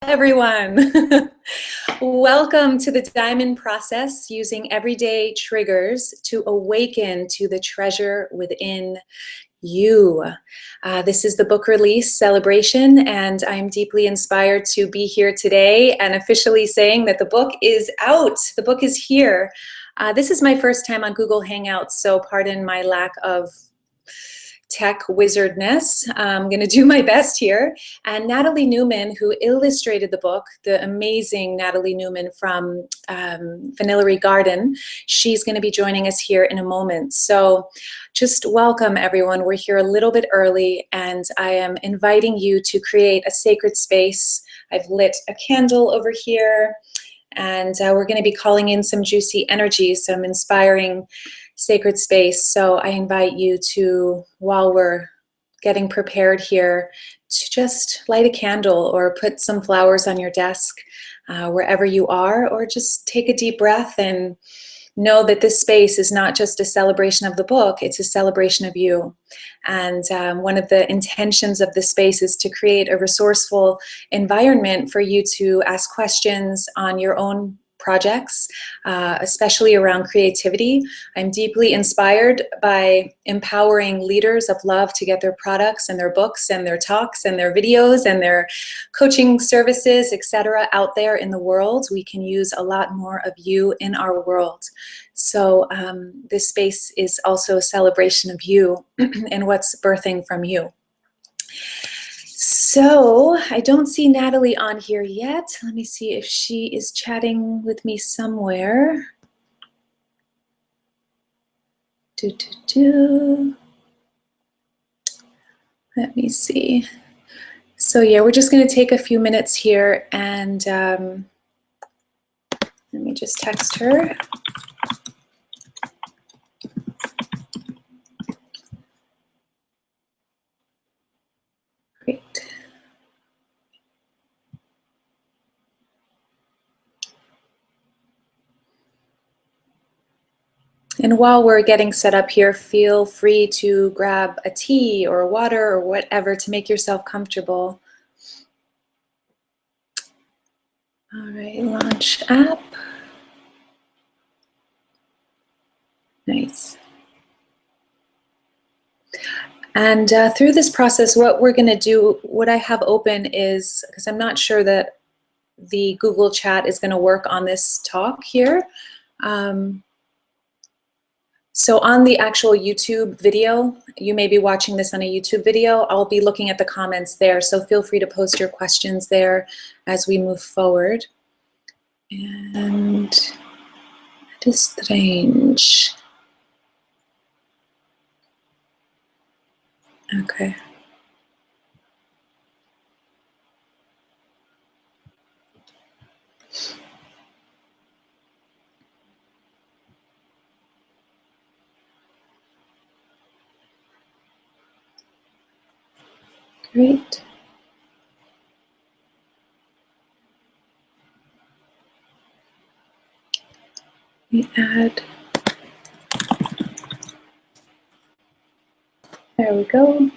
Everyone. Welcome to the Diamond Process, using everyday triggers to awaken to the treasure within you. This is the book release celebration, and I'm deeply inspired to be here today and officially saying that the book is out. The book is here. This is my first time on Google Hangouts, so pardon my lack of tech wizardness. I'm going to do my best here. And Natalie Neumann, who illustrated the book, the amazing Natalie Neumann from Vanillary Garden, she's going to be joining us here in a moment. So just welcome, everyone. We're here a little bit early, and I am inviting you to create a sacred space. I've lit a candle over here, and we're going to be calling in some juicy energy, some inspiring sacred space. So I invite you to, while we're getting prepared here, to just light a candle or put some flowers on your desk wherever you are, or just take a deep breath and know that this space is not just a celebration of the book, it's a celebration of you. And one of the intentions of this space is to create a resourceful environment for you to ask questions on your own projects, especially around creativity. I'm deeply inspired by empowering leaders of love to get their products and their books and their talks and their videos and their coaching services, etc., out there in the world. We can use a lot more of you in our world. So this space is also a celebration of you and what's birthing from you. So I don't see Natalie on here yet. Let me see if she is chatting with me somewhere. Let me see. So yeah, we're just going to take a few minutes here, and let me just text her. Great. And while we're getting set up here, feel free to grab a tea or water or whatever to make yourself comfortable. All right, launch app. Nice. And through this process, what we're going to do, what I have open is, because I'm not sure that the Google chat is going to work on this talk here. So on the actual YouTube video, you may be watching this on a YouTube video, I'll be looking at the comments there, so feel free to post your questions there as we move forward. And that is strange. Okay. Great. We add. There we go.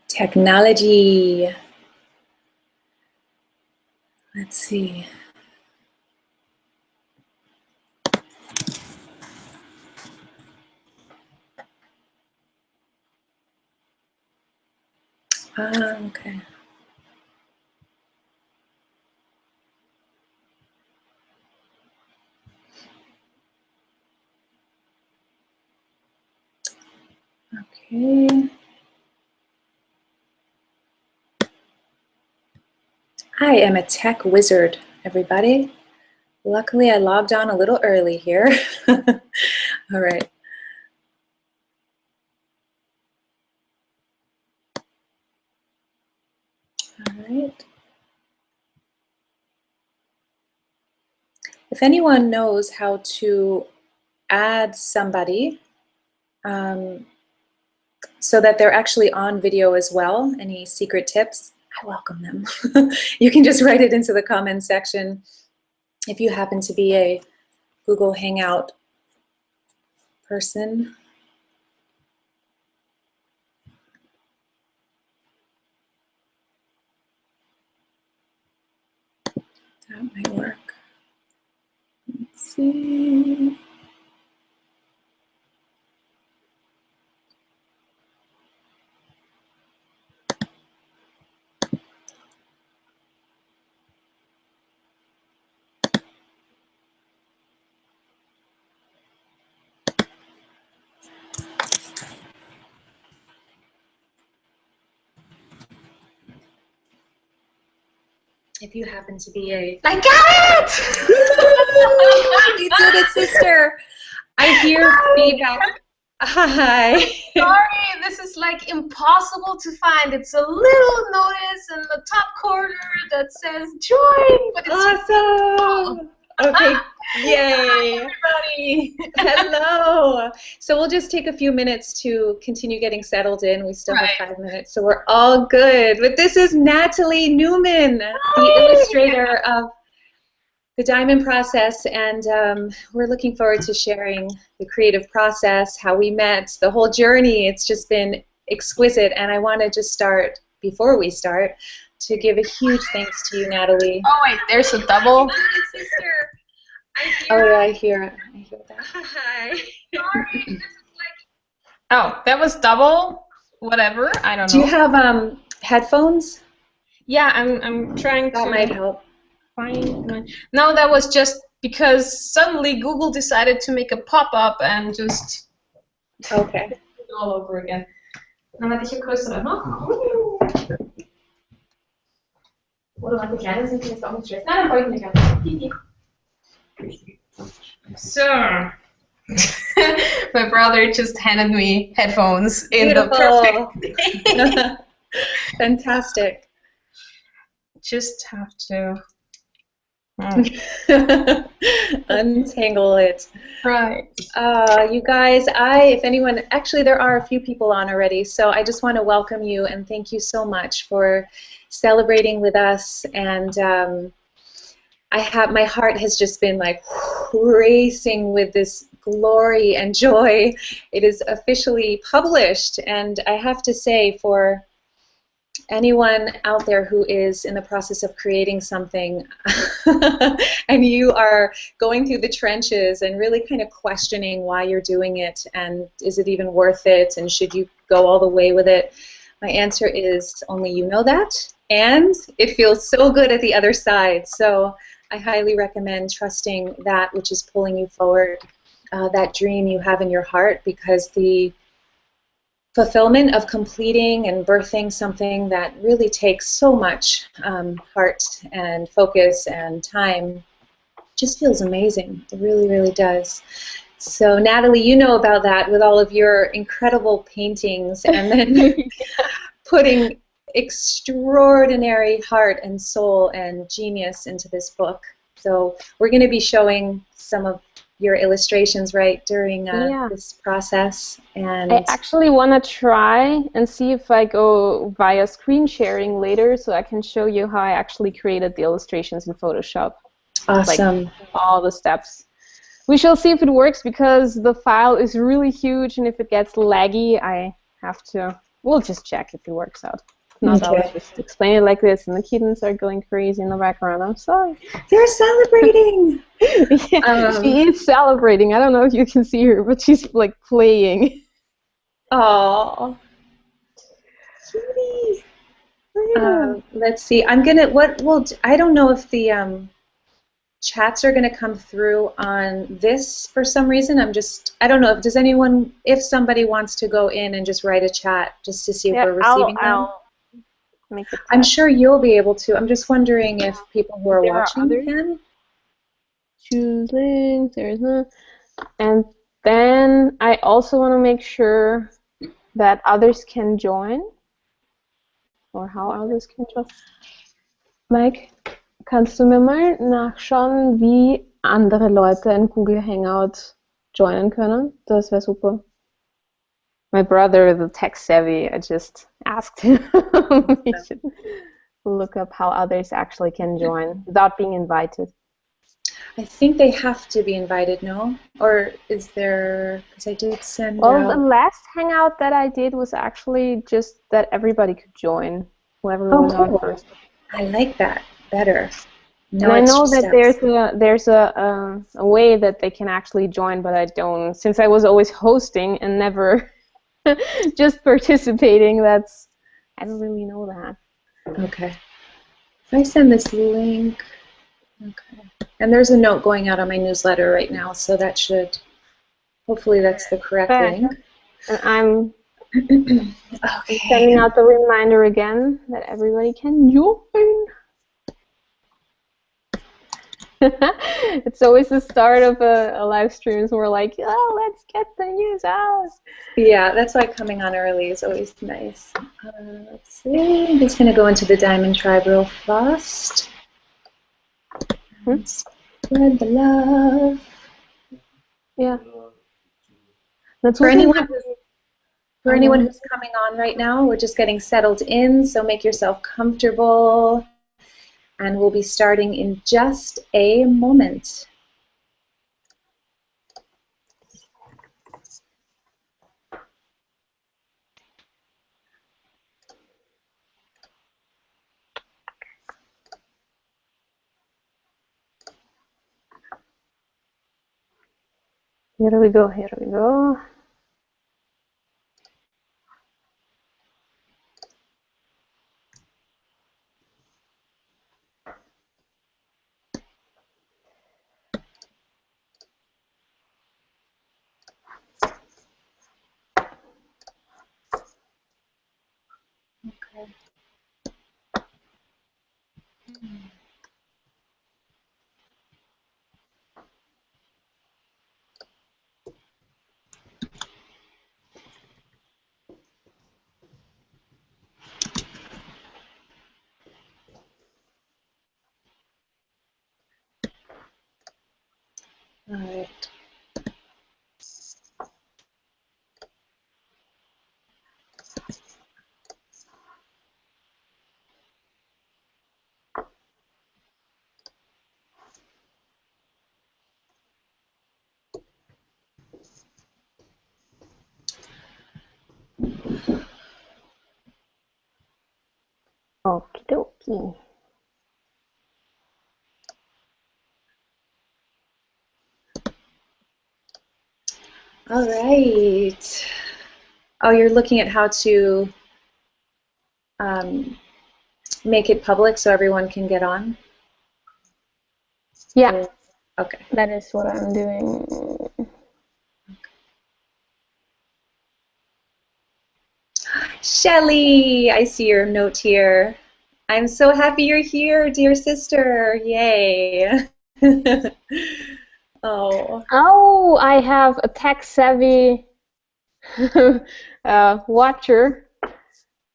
Technology. Let's see. Okay. Okay. I am a tech wizard, everybody. Luckily, I logged on a little early here. All right. All right. If anyone knows how to add somebody so that they're actually on video as well, any secret tips, I welcome them. You can just write it into the comments section if you happen to be a Google Hangout person. if you happen to be a... I got it! You did it, sister. I hear feedback. Hi. Sorry, this is like impossible to find. It's a little notice in the top corner that says join, but it's Awesome. Okay. Yay. everybody. Hello. So we'll just take a few minutes to continue getting settled in. We still have 5 minutes, so we're all good. But this is Natalie Neumann, the illustrator of The Diamond Process, and we're looking forward to sharing the creative process, how we met, the whole journey. It's just been exquisite, and I want to just start, before we start, to give a huge thanks to you, Natalie. Oh wait, there's a double. Sister. Oh yeah, I hear that. Hi. Sorry, this is like... Oh, that was double. Whatever. I don't know. Do you have headphones? Yeah, I'm trying to. That might help. Find my... No, that was just because suddenly Google decided to make a pop-up and just. Okay. All over again. Dan had je größere nog. Oder wat de kleine sind, ist auch nicht schlecht. Na, dann folge ich nicht. So, my brother just handed me headphones in Beautiful. the perfect. Fantastic. Just have to untangle it. Right. You guys, if anyone, actually there are a few people on already, so I just want to welcome you and thank you so much for celebrating with us. And my heart has just been like racing with this glory and joy. It is officially published, and I have to say, for anyone out there who is in the process of creating something and you are going through the trenches and really kind of questioning why you're doing it and is it even worth it and should you go all the way with it, my answer is only you know that, and it feels so good at the other side. So I highly recommend trusting that which is pulling you forward, that dream you have in your heart, because the fulfillment of completing and birthing something that really takes so much heart and focus and time just feels amazing. It really, really does. So Natalie, you know about that with all of your incredible paintings and then putting extraordinary heart and soul and genius into this book. So we're going to be showing some of your illustrations right during this process. And I actually want to try and see if I go via screen sharing later so I can show you how I actually created the illustrations in Photoshop. Awesome. Like all the steps. We shall see if it works because the file is really huge, and if it gets laggy I have to, we'll just check if it works out. Not Okay. I'll just explain it like this, and the kittens are going crazy in the background. I'm sorry. They're celebrating. Yeah, she is celebrating. I don't know if you can see her, but she's like playing. Oh, cutie. Let's see. I'm gonna. I don't know if the chats are gonna come through on this for some reason. I don't know if if somebody wants to go in and just write a chat just to see if we're receiving them. I'll make it. I'm sure you'll be able to. I'm just wondering if people who are watching can. Choose links. There's no. And then I also want to make sure that others can join. Or how others can join. Mike, kannst du mir mal nachschauen, wie andere Leute in Google Hangout joinen können? Das wäre super. My brother, the tech savvy, I just asked him. He should look up how others actually can join without being invited. I think they have to be invited, no? Or is there, because I did send out... The last hangout that I did was actually just that everybody could join, whoever was on first. I like that better. No, and I know that there's a way that they can actually join, but I don't. Since I was always hosting and never just participating, I don't really know that. Okay. If I send this link, okay. And there's a note going out on my newsletter right now, so that should, hopefully that's the correct link. And I'm sending out the reminder again that everybody can join. It's always the start of a live stream. So we're like, oh, let's get the news out. Yeah, that's why coming on early is always nice. Let's see. I'm just going to go into the Diamond Tribe real fast. And spread the love. Yeah. That's For anyone who's coming on right now, we're just getting settled in, so make yourself comfortable. And we'll be starting in just a moment. Here we go, here we go. Okay. All right. Okie dokie. All right. Oh, you're looking at how to make it public so everyone can get on? Yeah. Okay. That is what I'm doing. Shelly, I see your note here. I'm so happy you're here, dear sister. Yay. Oh. Oh, I have a tech-savvy watcher.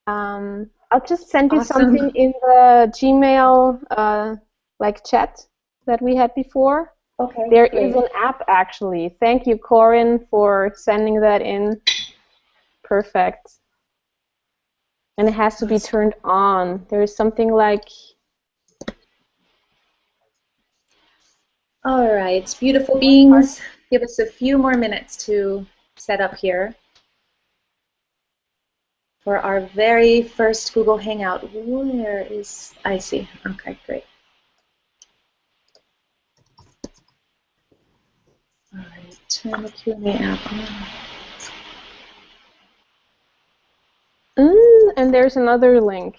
I'll just send you something in the Gmail like chat that we had before. Okay. There is an app actually. Thank you, Corinne, for sending that in. Perfect. And it has to be turned on. There is something like... All right, beautiful beings. Give us a few more minutes to set up here for our very first Google Hangout. Where is... I see. Okay, great. All right, turn the Q&A app on. And there's another link.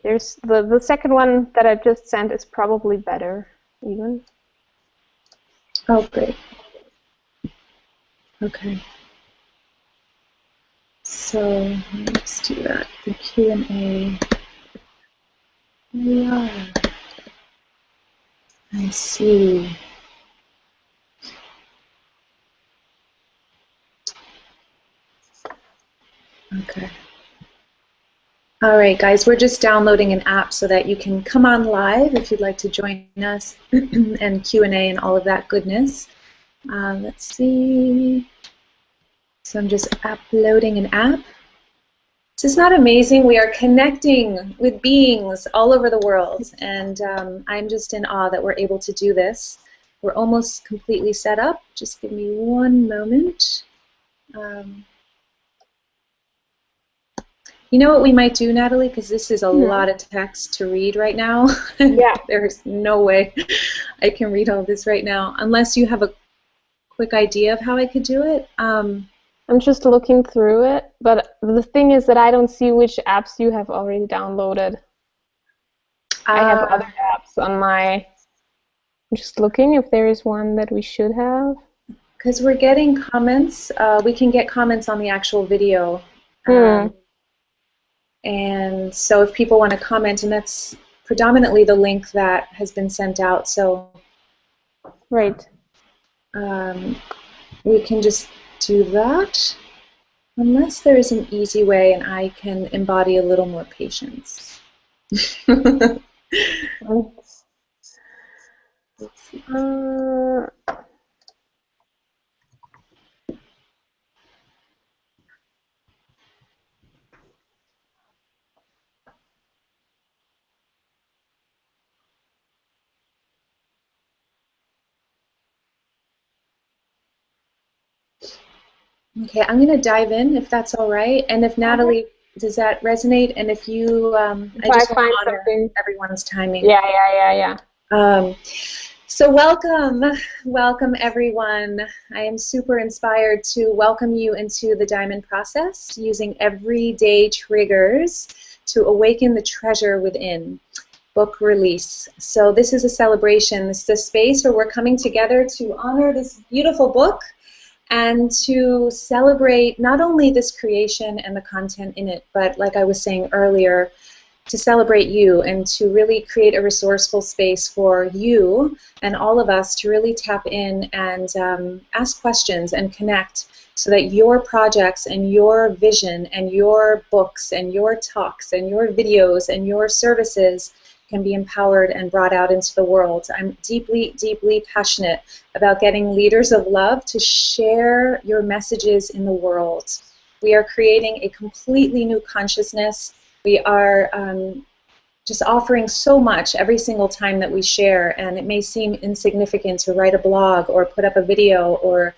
There's the second one that I just sent is probably better, even. Oh, great. Okay. So let's do that. The Q&A. Here we are. I see. Okay. All right, guys, we're just downloading an app so that you can come on live if you'd like to join us and Q&A and all of that goodness. Let's see. So I'm just uploading an app. This is not amazing. We are connecting with beings all over the world, and I'm just in awe that we're able to do this. We're almost completely set up. Just give me one moment. You know what we might do, Natalie? Because this is a lot of text to read right now. Yeah. There's no way I can read all this right now, unless you have a quick idea of how I could do it. I'm just looking through it, but the thing is that I don't see which apps you have already downloaded. I have other apps on my... I'm just looking if there is one that we should have. Because we're getting comments. We can get comments on the actual video. And so if people want to comment, and that's predominantly the link that has been sent out. So Right. we can just do that, unless there is an easy way and I can embody a little more patience. Okay, I'm going to dive in if that's all right. And if Natalie, does that resonate? And if you, I just want to honor everyone's timing. Yeah. So welcome everyone. I am super inspired to welcome you into the Diamond Process, using everyday triggers to awaken the treasure within. Book release. So this is a celebration. This is a space where we're coming together to honor this beautiful book and to celebrate not only this creation and the content in it, but like I was saying earlier, to celebrate you and to really create a resourceful space for you and all of us to really tap in and ask questions and connect, so that your projects and your vision and your books and your talks and your videos and your services can be empowered and brought out into the world. I'm deeply, deeply passionate about getting leaders of love to share your messages in the world. We are creating a completely new consciousness. We are just offering so much every single time that we share, and it may seem insignificant to write a blog or put up a video or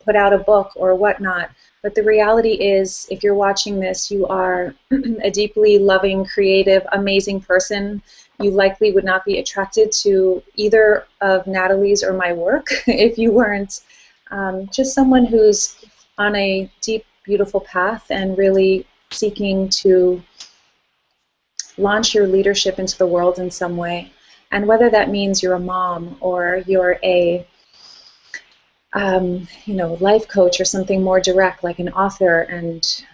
put out a book or whatnot. But the reality is, if you're watching this, you are a deeply loving, creative, amazing person. You likely would not be attracted to either of Natalie's or my work if you weren't just someone who's on a deep, beautiful path and really seeking to launch your leadership into the world in some way. And whether that means you're a mom or you're a life coach or something more direct, like an author and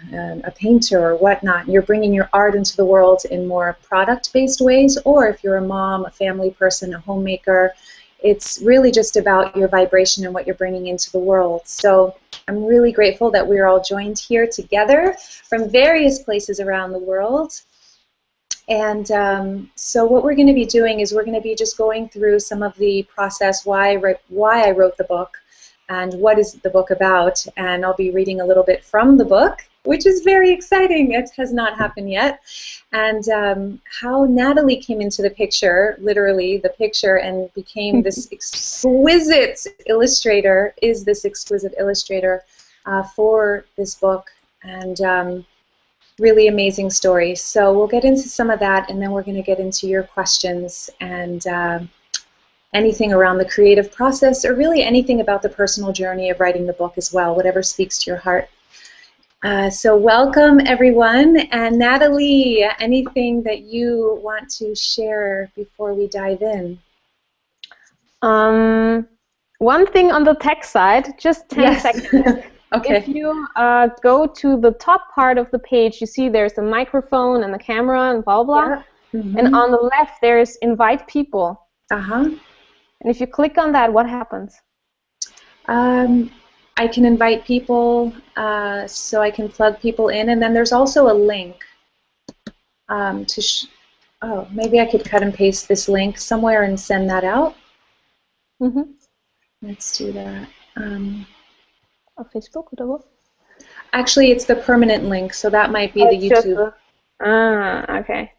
a painter or whatnot, you're bringing your art into the world in more product-based ways, or if you're a mom, a family person, a homemaker, it's really just about your vibration and what you're bringing into the world. So I'm really grateful that we're all joined here together from various places around the world. And so what we're going to be doing is we're going to be just going through some of the process, why I wrote the book, and what is the book about, and I'll be reading a little bit from the book, which is very exciting. It has not happened yet. And how Natalie came into the picture, literally the picture, and became this exquisite illustrator, for this book, and really amazing story. So we'll get into some of that, and then we're going to get into your questions and anything around the creative process, or really anything about the personal journey of writing the book as well, whatever speaks to your heart. So welcome, everyone. And Natalie, anything that you want to share before we dive in? One thing on the tech side, just 10 seconds. Okay. If you go to the top part of the page, you see there's a microphone and the camera and blah, blah. Yeah. Mm-hmm. And on the left, there's invite people. Uh-huh. And if you click on that, what happens? I can invite people, so I can plug people in, and then there's also a link oh, maybe I could cut and paste this link somewhere and send that out. Mm-hmm. Let's do that. Facebook or what? Actually, it's the permanent link, so that might be the YouTube. Okay.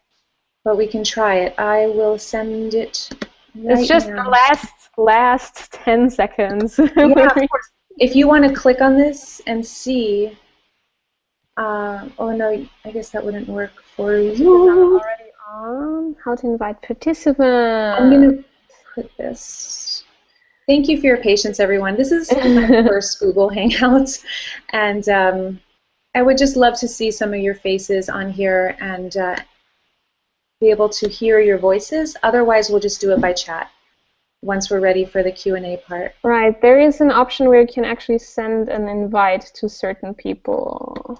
But we can try it. I will send it right It's just now. the last 10 seconds. Yeah, of course. If you want to click on this and see, oh no, I guess that wouldn't work for you. I'm already on. How to invite participants. I'm going to put this. Thank you for your patience, everyone. This is my first Google Hangout, and I would just love to see some of your faces on here and be able to hear your voices. Otherwise, we'll just do it by chat once we're ready for the Q&A part. Right. There is an option where you can actually send an invite to certain people.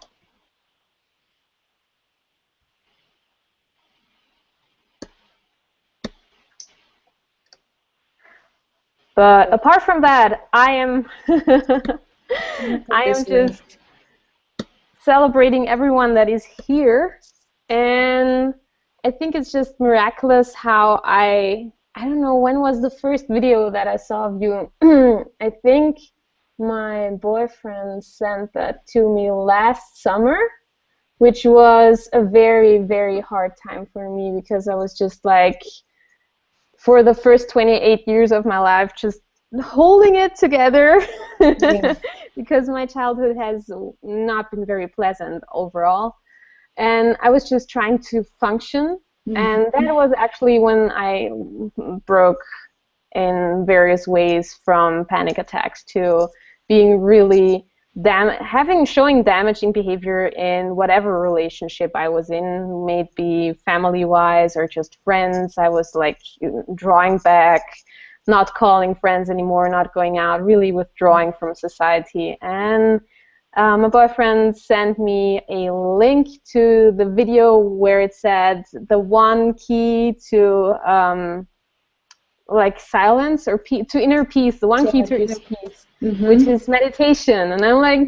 But apart from that, I am I am just celebrating everyone that is here, and I think it's just miraculous how I don't know, when was the first video that I saw of you. I think my boyfriend sent that to me last summer, which was a very, very hard time for me, because I was just like, for the first 28 years of my life, just holding it together. Yeah. Because my childhood has not been very pleasant overall. And I was just trying to function. Mm-hmm. And that was actually when I broke in various ways, from panic attacks to being really showing damaging behavior in whatever relationship I was in, maybe family-wise or just friends. I was like drawing back, not calling friends anymore, not going out, really withdrawing from society. And my boyfriend sent me a link to the video where it said the one key to like silence or to inner peace, the one key to inner peace, which is meditation. And I'm like,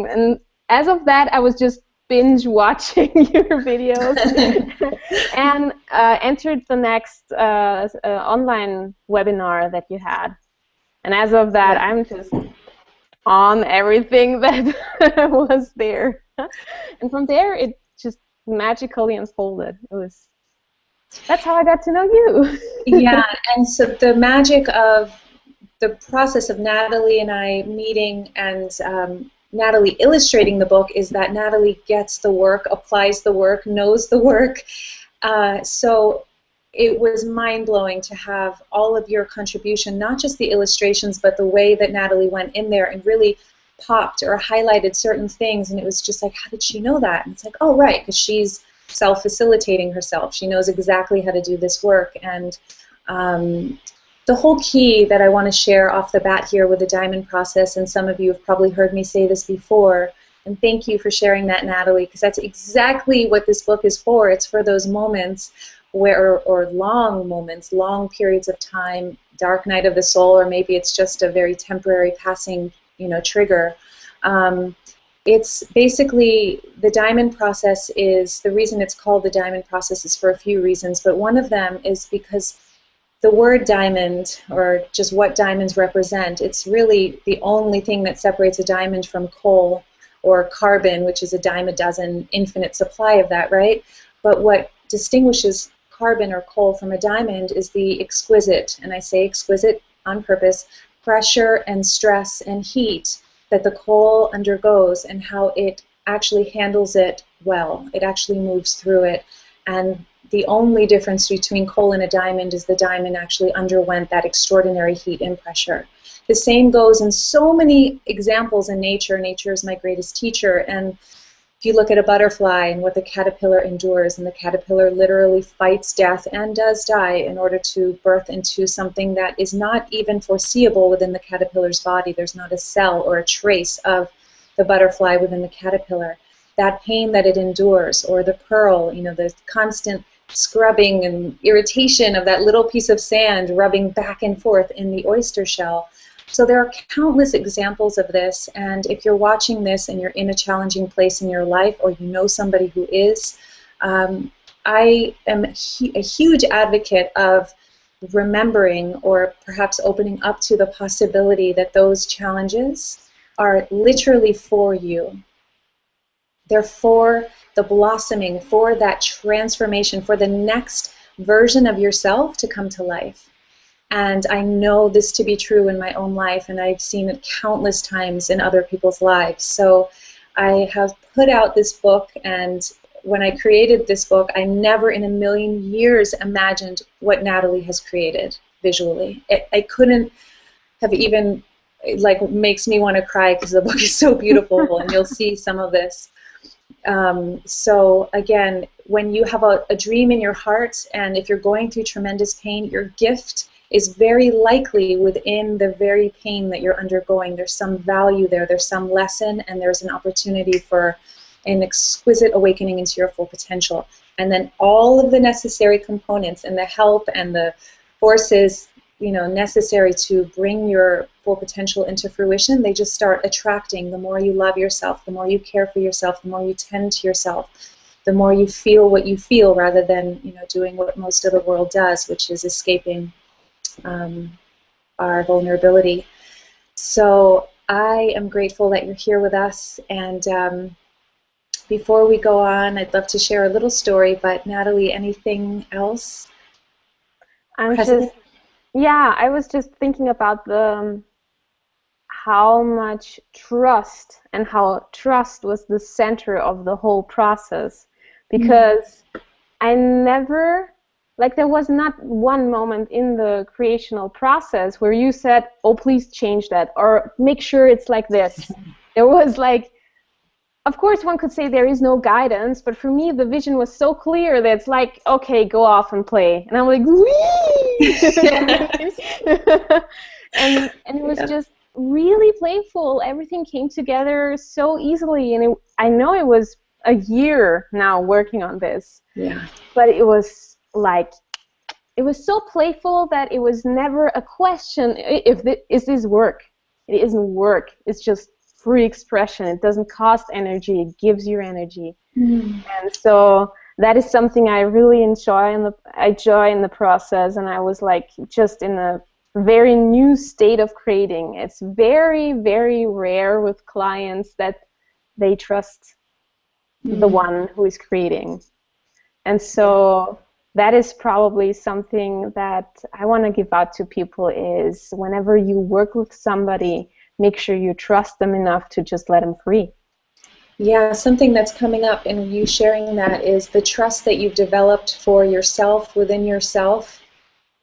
and as of that, I was just binge watching your videos and entered the next online webinar that you had. And as of that, I'm just on everything that was there. And from there, it just magically unfolded. That's how I got to know you. Yeah, and so the magic of the process of Natalie and I meeting and Natalie illustrating the book is that Natalie gets the work, applies the work, knows the work. So it was mind-blowing to have all of your contribution, not just the illustrations, but the way that Natalie went in there and really popped or highlighted certain things. And it was just like, how did she know that? And it's like, oh, right, because she's self-facilitating herself. She knows exactly how to do this work. And the whole key that I want to share off the bat here with the diamond process, and some of you have probably heard me say this before, and thank you for sharing that, Natalie, because that's exactly what this book is for. It's for those moments where, or long moments, long periods of time, dark night of the soul, or maybe it's just a very temporary passing, trigger. It's basically, the diamond process is, the reason it's called the diamond process is for a few reasons, but one of them is because the word diamond, or just what diamonds represent, it's really the only thing that separates a diamond from coal or carbon, which is a dime a dozen, infinite supply of that, right? But what distinguishes carbon or coal from a diamond is the exquisite, and I say exquisite on purpose, pressure and stress and heat that the coal undergoes, and how it actually handles it well. It actually moves through it. And the only difference between coal and a diamond is the diamond actually underwent that extraordinary heat and pressure. The same goes in so many examples in nature. Nature is my greatest teacher. And if you look at a butterfly and what the caterpillar endures, and the caterpillar literally fights death and does die in order to birth into something that is not even foreseeable within the caterpillar's body. There's not a cell or a trace of the butterfly within the caterpillar. That pain that it endures, or the pearl, the constant scrubbing and irritation of that little piece of sand rubbing back and forth in the oyster shell. So there are countless examples of this, and if you're watching this and you're in a challenging place in your life, or you know somebody who is, I am a huge advocate of remembering, or perhaps opening up to the possibility that those challenges are literally for you. They're for the blossoming, for that transformation, for the next version of yourself to come to life. And I know this to be true in my own life, and I've seen it countless times in other people's lives. So I have put out this book, and when I created this book, I never in a million years imagined what Natalie has created visually. I couldn't have even, like, makes me want to cry because the book is so beautiful, and you'll see some of this. So again, when you have a dream in your heart, and if you're going through tremendous pain, your gift is very likely within the very pain that you're undergoing. There's some value there, there's some lesson, and there's an opportunity for an exquisite awakening into your full potential. And then all of the necessary components and the help and the forces necessary to bring your full potential into fruition, they just start attracting. The more you love yourself, the more you care for yourself, the more you tend to yourself, the more you feel what you feel, rather than doing what most of the world does, which is escaping our vulnerability. So I am grateful that you're here with us. And before we go on, I'd love to share a little story. But Natalie, anything else? I was just thinking about how much trust, and how trust was the center of the whole process, because I never, there was not one moment in the creational process where you said, oh, please change that, or make sure it's like this. There was of course one could say there is no guidance, but for me the vision was so clear that it's like, okay, go off and play. And I'm like, wee! and it was just really playful. Everything came together so easily, and I know it was a year now working on this. Yeah. But it was it was so playful that it was never a question, is this work? It isn't work. It's just free expression. It doesn't cost energy. It gives you energy. And so that is something I really enjoy in the process. And I was just in a very new state of creating. It's very, very rare with clients that they trust the one who is creating. And so that is probably something that I want to give out to people, is whenever you work with somebody, make sure you trust them enough to just let them free. Yeah, something that's coming up in you sharing that is the trust that you've developed for yourself within yourself.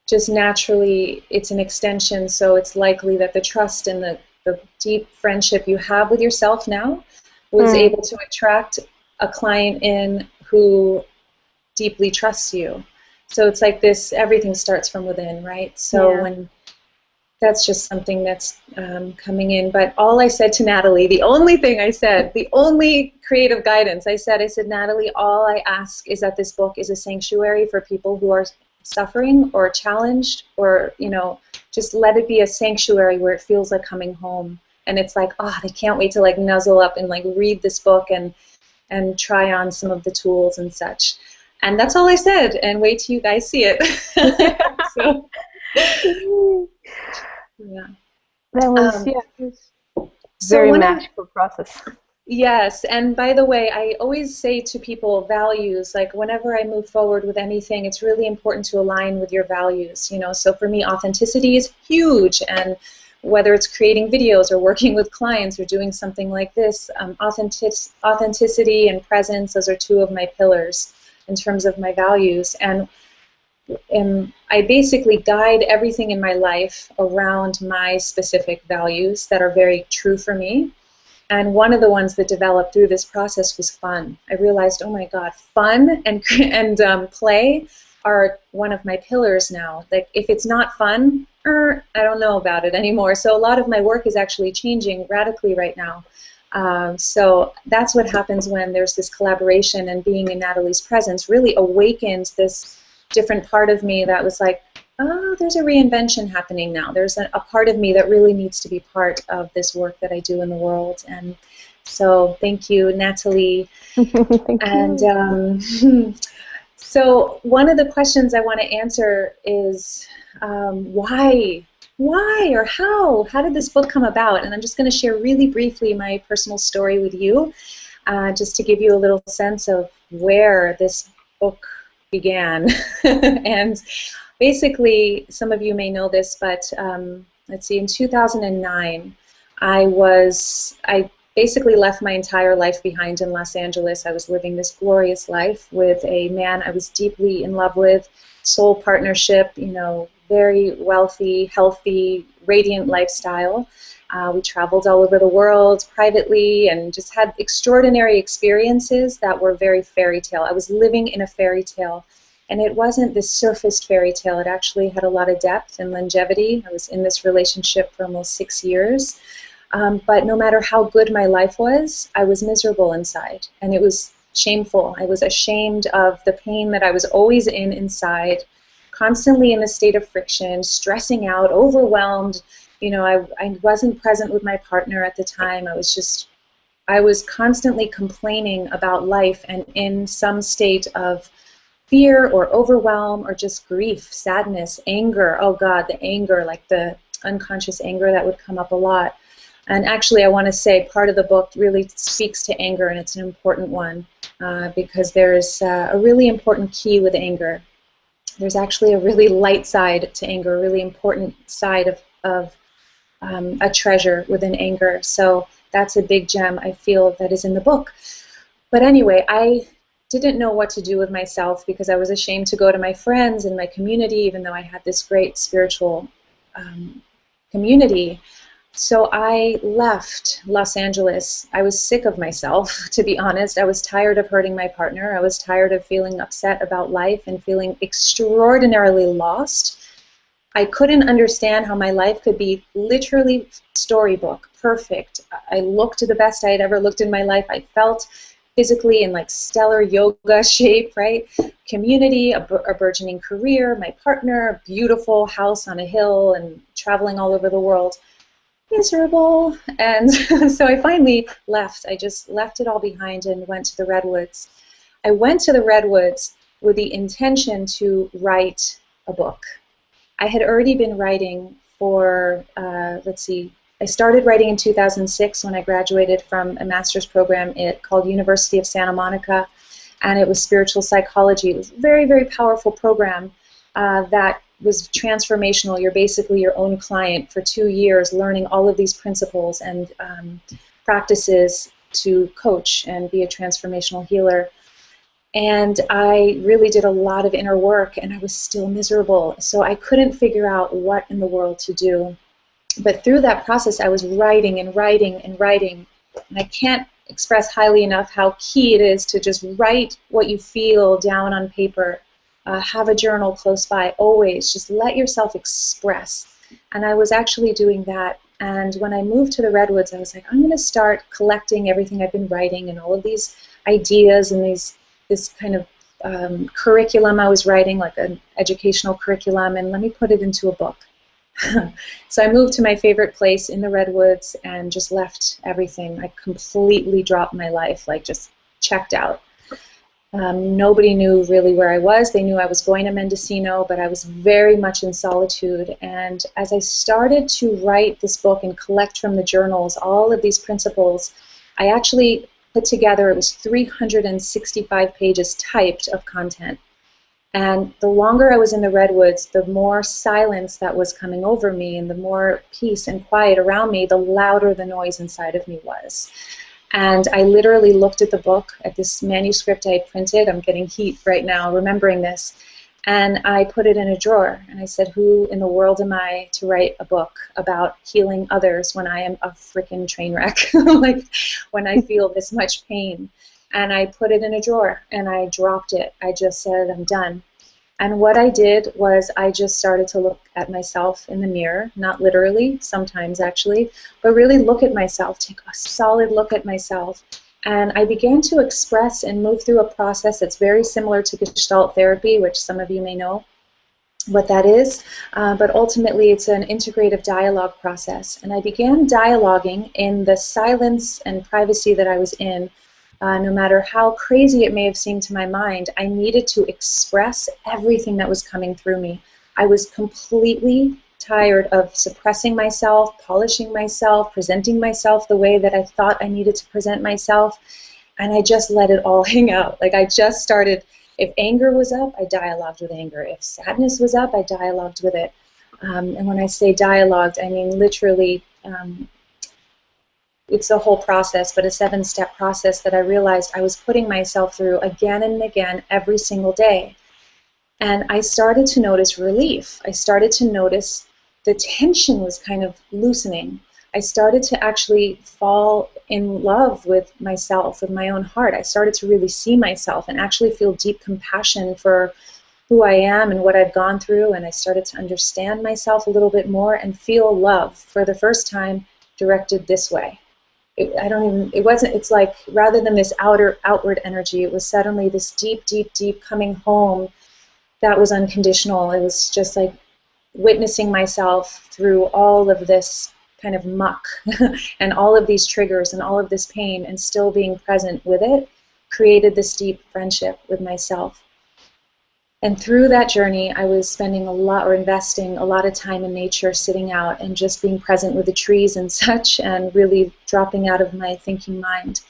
Just naturally, it's an extension, so it's likely that the trust and the deep friendship you have with yourself now was able to attract a client in who deeply trusts you. So it's like this, everything starts from within, right? So when that's just something that's coming in. But all I said to Natalie, the only thing I said, the only creative guidance I said, Natalie, all I ask is that this book is a sanctuary for people who are suffering or challenged, or, just let it be a sanctuary where it feels like coming home. And it's like, they can't wait to nuzzle up and read this book and try on some of the tools and such. And that's all I said, and wait till you guys see it. So, yeah. That was, very magical process. Yes, and by the way, I always say to people, values, whenever I move forward with anything, it's really important to align with your values, So for me, authenticity is huge, and whether it's creating videos or working with clients or doing something like this, authenticity and presence, those are two of my pillars in terms of my values. And I basically guide everything in my life around my specific values that are very true for me. And one of the ones that developed through this process was fun. I realized, oh my God, fun and play are one of my pillars now. If it's not fun, I don't know about it anymore. So a lot of my work is actually changing radically right now. So that's what happens when there's this collaboration, and being in Natalie's presence really awakens this different part of me that was like, oh, there's a reinvention happening now. There's a part of me that really needs to be part of this work that I do in the world. And so thank you, Natalie. Thank you. So one of the questions I want to answer is why? Why or how? How did this book come about? And I'm just going to share really briefly my personal story with you, just to give you a little sense of where this book began. And basically, some of you may know this, but let's see, in 2009, I basically left my entire life behind in Los Angeles. I was living this glorious life with a man I was deeply in love with, soul partnership, very wealthy, healthy, radiant lifestyle. We traveled all over the world privately and just had extraordinary experiences that were very fairy tale. I was living in a fairy tale. And it wasn't this surfaced fairy tale. It actually had a lot of depth and longevity. I was in this relationship for almost 6 years. But no matter how good my life was, I was miserable inside. And it was shameful. I was ashamed of the pain that I was always inside. constantly in a state of friction, stressing out, overwhelmed. You know, I wasn't present with my partner at the time. I was constantly complaining about life and in some state of fear or overwhelm or just grief, sadness, anger. Oh God, the anger, like the unconscious anger that would come up a lot. And actually, I want to say part of the book really speaks to anger, and it's an important one because there's a really important key with anger. There's actually a really light side to anger, a really important side of a treasure within anger. So that's a big gem, I feel, that is in the book. But anyway, I didn't know what to do with myself because I was ashamed to go to my friends and my community, even though I had this great spiritual community. So I left Los Angeles. I was sick of myself, to be honest. I was tired of hurting my partner. I was tired of feeling upset about life and feeling extraordinarily lost. I couldn't understand how my life could be literally storybook, perfect. I looked the best I had ever looked in my life. I felt physically in like stellar yoga shape, right? Community, a burgeoning career, my partner, a beautiful house on a hill, and traveling all over the world. Miserable. And so I finally left. I just left it all behind and went to the Redwoods. I went to the Redwoods with the intention to write a book. I had already been writing for, I started writing in 2006 when I graduated from a master's program called University of Santa Monica, and it was spiritual psychology. It was a very, very powerful program that was transformational. You're basically your own client for 2 years, learning all of these principles and practices to coach and be a transformational healer. And I really did a lot of inner work, and I was still miserable. So I couldn't figure out what in the world to do. But through that process, I was writing and writing and writing. And I can't express highly enough how key it is to just write what you feel down on paper. Have a journal close by, always. Just let yourself express. And I was actually doing that. And when I moved to the Redwoods, I was like, I'm going to start collecting everything I've been writing and all of these ideas and this kind of curriculum I was writing, like an educational curriculum, and let me put it into a book. So I moved to my favorite place in the Redwoods and just left everything. I completely dropped my life, like just checked out. Nobody knew really where I was. They knew I was going to Mendocino, but I was very much in solitude. And as I started to write this book and collect from the journals all of these principles, I actually put together, it was 365 pages typed of content. And the longer I was in the Redwoods, the more silence that was coming over me and the more peace and quiet around me, the louder the noise inside of me was. And I literally looked at the book, at this manuscript I had printed. I'm getting heat right now remembering this. And I put it in a drawer. And I said, who in the world am I to write a book about healing others when I am a freaking train wreck? Like when I feel this much pain. And I put it in a drawer and I dropped it. I just said, I'm done. And what I did was I just started to look at myself in the mirror, not literally, sometimes actually, but really look at myself, take a solid look at myself. And I began to express and move through a process that's very similar to Gestalt therapy, which some of you may know what that is, but ultimately it's an integrative dialogue process. And I began dialoguing in the silence and privacy that I was in. No matter how crazy it may have seemed to my mind, I needed to express everything that was coming through me. I was completely tired of suppressing myself, polishing myself, presenting myself the way that I thought I needed to present myself, and I just let it all hang out. Like I just started, if anger was up, I dialogued with anger. If sadness was up, I dialogued with it. And when I say dialogued, I mean literally, it's a whole process, but a 7-step process that I realized I was putting myself through again and again every single day. And I started to notice relief. I started to notice the tension was kind of loosening. I started to actually fall in love with myself, with my own heart. I started to really see myself and actually feel deep compassion for who I am and what I've gone through. And I started to understand myself a little bit more and feel love for the first time directed this way. It's like rather than this outward energy, it was suddenly this deep, deep, deep coming home that was unconditional. It was just like witnessing myself through all of this kind of muck and all of these triggers and all of this pain, and still being present with it created this deep friendship with myself. And through that journey, I was spending a lot, or investing a lot of time in nature, sitting out and just being present with the trees and such, and really dropping out of my thinking mind.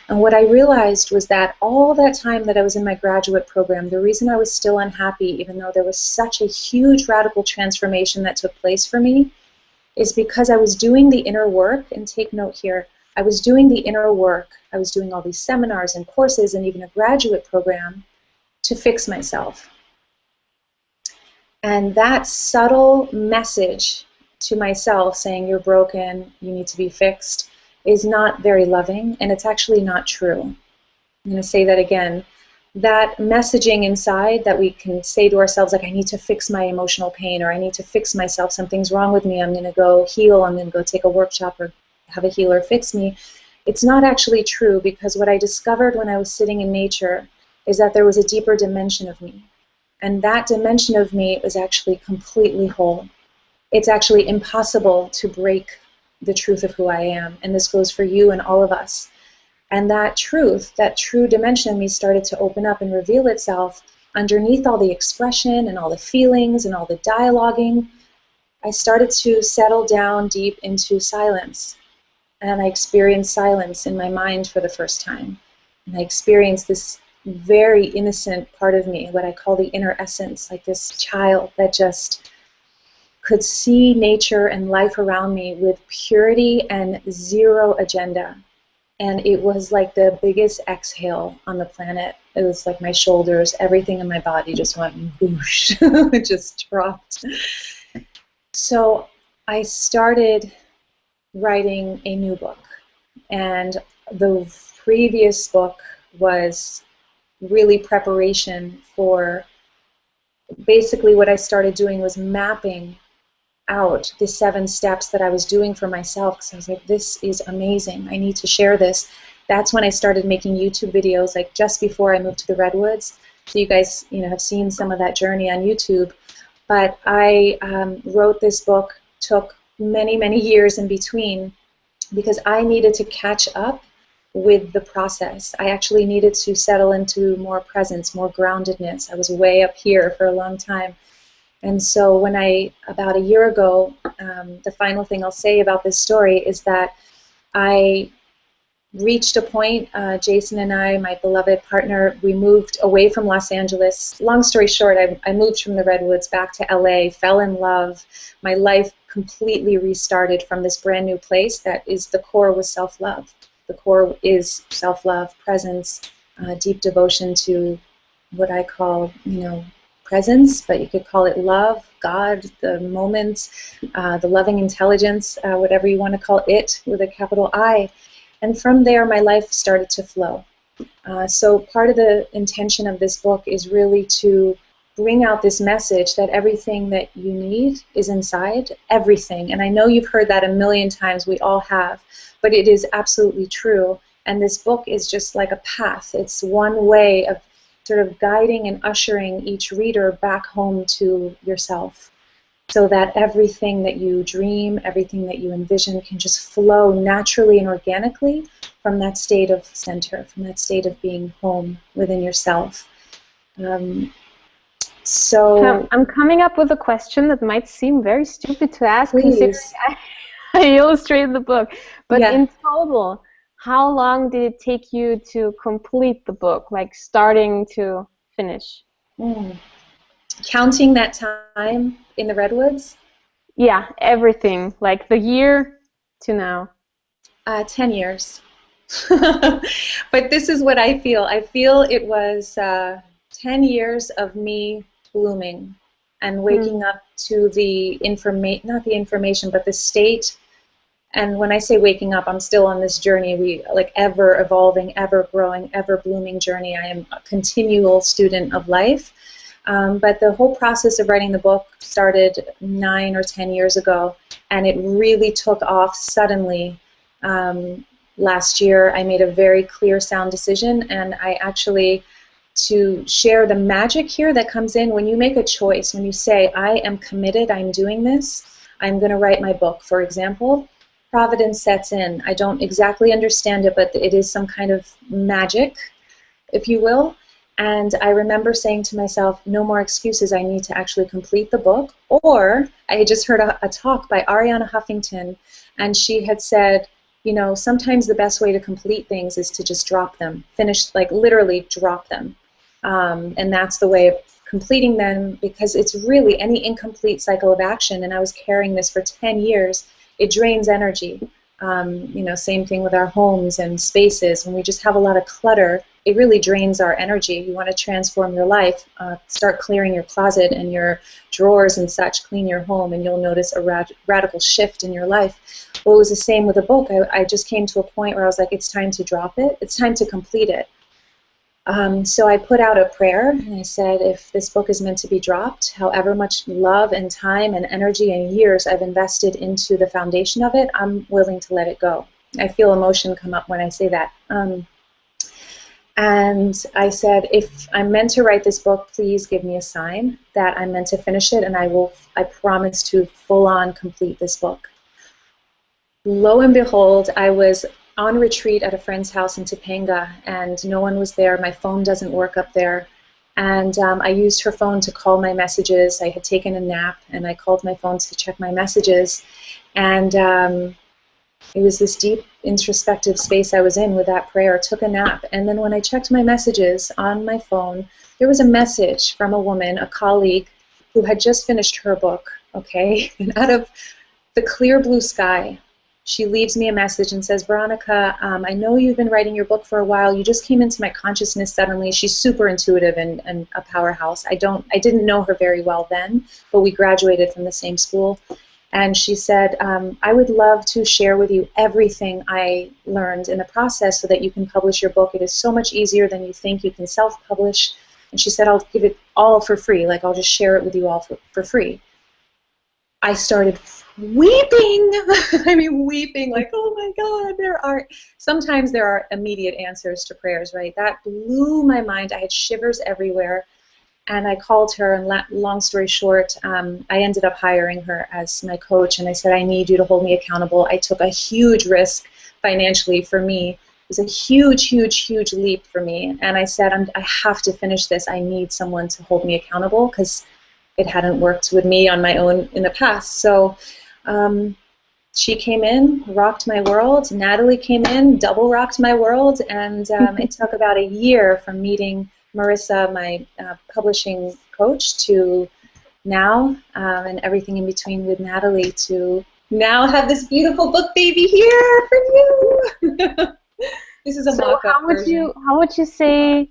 And what I realized was that all that time that I was in my graduate program, the reason I was still unhappy, even though there was such a huge radical transformation that took place for me, is because I was doing the inner work. And take note here, I was doing the inner work. I was doing all these seminars and courses and even a graduate program to fix myself. And that subtle message to myself saying you're broken, you need to be fixed, is not very loving, and it's actually not true. I'm going to say that again. That messaging inside that we can say to ourselves, like, I need to fix my emotional pain, or I need to fix myself, something's wrong with me, I'm going to go heal, I'm going to go take a workshop or have a healer fix me. It's not actually true, because what I discovered when I was sitting in nature is that there was a deeper dimension of me. And that dimension of me is actually completely whole. It's actually impossible to break the truth of who I am. And this goes for you and all of us. And that truth, that true dimension of me, started to open up and reveal itself underneath all the expression and all the feelings and all the dialoguing. I started to settle down deep into silence. And I experienced silence in my mind for the first time. And I experienced this very innocent part of me, what I call the inner essence, like this child that just could see nature and life around me with purity and zero agenda. And it was like the biggest exhale on the planet. It was like my shoulders, everything in my body just went whoosh. It just dropped. So I started writing a new book. And the previous book was really preparation for, basically what I started doing was mapping out the 7 steps that I was doing for myself, because I was like, this is amazing, I need to share this. That's when I started making YouTube videos, like just before I moved to the Redwoods. So you guys, have seen some of that journey on YouTube. But I wrote this book, took many, many years in between, because I needed to catch up with the process. I actually needed to settle into more presence, more groundedness. I was way up here for a long time. And so when about a year ago, the final thing I'll say about this story is that I reached a point, Jason and I, my beloved partner, we moved away from Los Angeles. Long story short, I moved from the Redwoods back to LA, fell in love. My life completely restarted from this brand new place that is, the core was self-love. The core is self-love, presence, deep devotion to what I call, presence, but you could call it love, God, the moment, the loving intelligence, whatever you want to call it, with a capital I. And from there, my life started to flow. So part of the intention of this book is really to bring out this message that everything that you need is inside, everything. And I know you've heard that a million times, we all have, but it is absolutely true. And this book is just like a path. It's one way of sort of guiding and ushering each reader back home to yourself, so that everything that you dream, everything that you envision can just flow naturally and organically from that state of center, from that state of being home within yourself. So I'm coming up with a question that might seem very stupid to ask, please. considering I illustrated the book. But Yeah. in total, how long did it take you to complete the book, like starting to finish? Counting that time in the Redwoods? Yeah, everything, like the year to now. 10 years. But this is what I feel. I feel it was 10 years of me blooming and waking up to the not the information, but the state. And when I say waking up, I'm still on this journey, ever evolving, ever growing, ever blooming journey. I am a continual student of life. But the whole process of writing the book started 9 or 10 years ago, and it really took off suddenly. Last year, I made a very clear, sound decision, and I actually to share the magic here that comes in when you make a choice, when you say, I am committed, I'm doing this, I'm going to write my book, for example. Providence sets in. I don't exactly understand it, but it is some kind of magic, if you will. And I remember saying to myself, no more excuses, I need to actually complete the book. Or I had just heard a talk by Ariana Huffington, and she had said, you know, sometimes the best way to complete things is to just drop them, finish, like literally drop them. And that's the way of completing them, because it's really any incomplete cycle of action, and I was carrying this for 10 years, it drains energy. You know, same thing with our homes and spaces. When we just have a lot of clutter, it really drains our energy. You want to transform your life, start clearing your closet and your drawers and such, clean your home, and you'll notice a radical shift in your life. Well, it was the same with the book. I just came to a point where I was like, it's time to drop it. It's time to complete it. So I put out a prayer, and I said, if this book is meant to be dropped, however much love and time and energy and years I've invested into the foundation of it, I'm willing to let it go. I feel emotion come up when I say that. And I said, if I'm meant to write this book, please give me a sign that I'm meant to finish it, and I promise to full-on complete this book. Lo and behold, I was on retreat at a friend's house in Topanga, and no one was there. My phone doesn't work up there. And I used her phone to call my messages. I had taken a nap, and I called my phone to check my messages. And it was this deep introspective space I was in with that prayer. Took a nap. And then when I checked my messages on my phone, there was a message from a woman, a colleague, who had just finished her book, okay? And out of the clear blue sky, she leaves me a message and says, Veronica, I know you've been writing your book for a while. You just came into my consciousness suddenly. She's super intuitive and a powerhouse. I didn't know her very well then, but we graduated from the same school. And she said, I would love to share with you everything I learned in the process so that you can publish your book. It is so much easier than you think. You can self-publish. And she said, I'll give it all for free. Like, I'll just share it with you all for free. I started weeping. I mean, weeping, like, oh my God, sometimes there are immediate answers to prayers, right? That blew my mind. I had shivers everywhere. And I called her, and long story short, I ended up hiring her as my coach, and I said, I need you to hold me accountable. I took a huge risk financially for me. It was a huge, huge, huge leap for me. And I said, I have to finish this. I need someone to hold me accountable, because it hadn't worked with me on my own in the past. So she came in, rocked my world. Natalie came in, double rocked my world. And it took about a year from meeting Marissa, my publishing coach, to now, and everything in between with Natalie, to now have this beautiful book baby here for you. This is a mock-up version. How would you say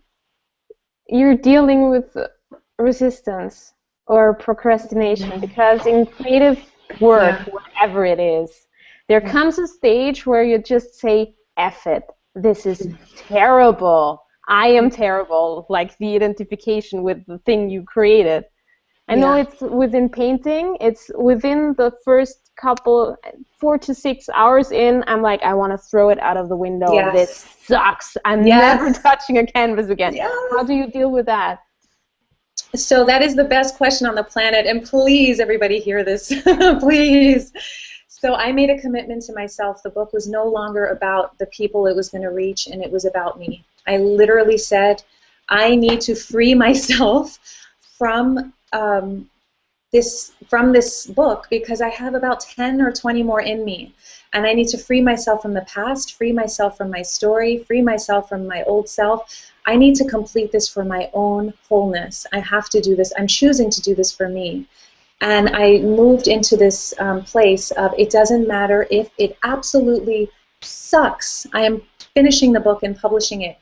you're dealing with resistance or procrastination? Because in creative work, whatever it is, there comes a stage where you just say, F it, this is terrible. I am terrible, like the identification with the thing you created. I know it's within painting, it's within the first couple, 4 to 6 hours in, I'm like, I want to throw it out of the window. Yes. This sucks. I'm never touching a canvas again. Yes. How do you deal with that? So that is the best question on the planet, and please, everybody hear this, please. So I made a commitment to myself. The book was no longer about the people it was going to reach, and it was about me. I literally said, I need to free myself from this book, because I have about 10 or 20 more in me. And I need to free myself from the past, free myself from my story, free myself from my old self. I need to complete this for my own wholeness. I have to do this. I'm choosing to do this for me. And I moved into this place of, it doesn't matter if it absolutely sucks. I am finishing the book and publishing it.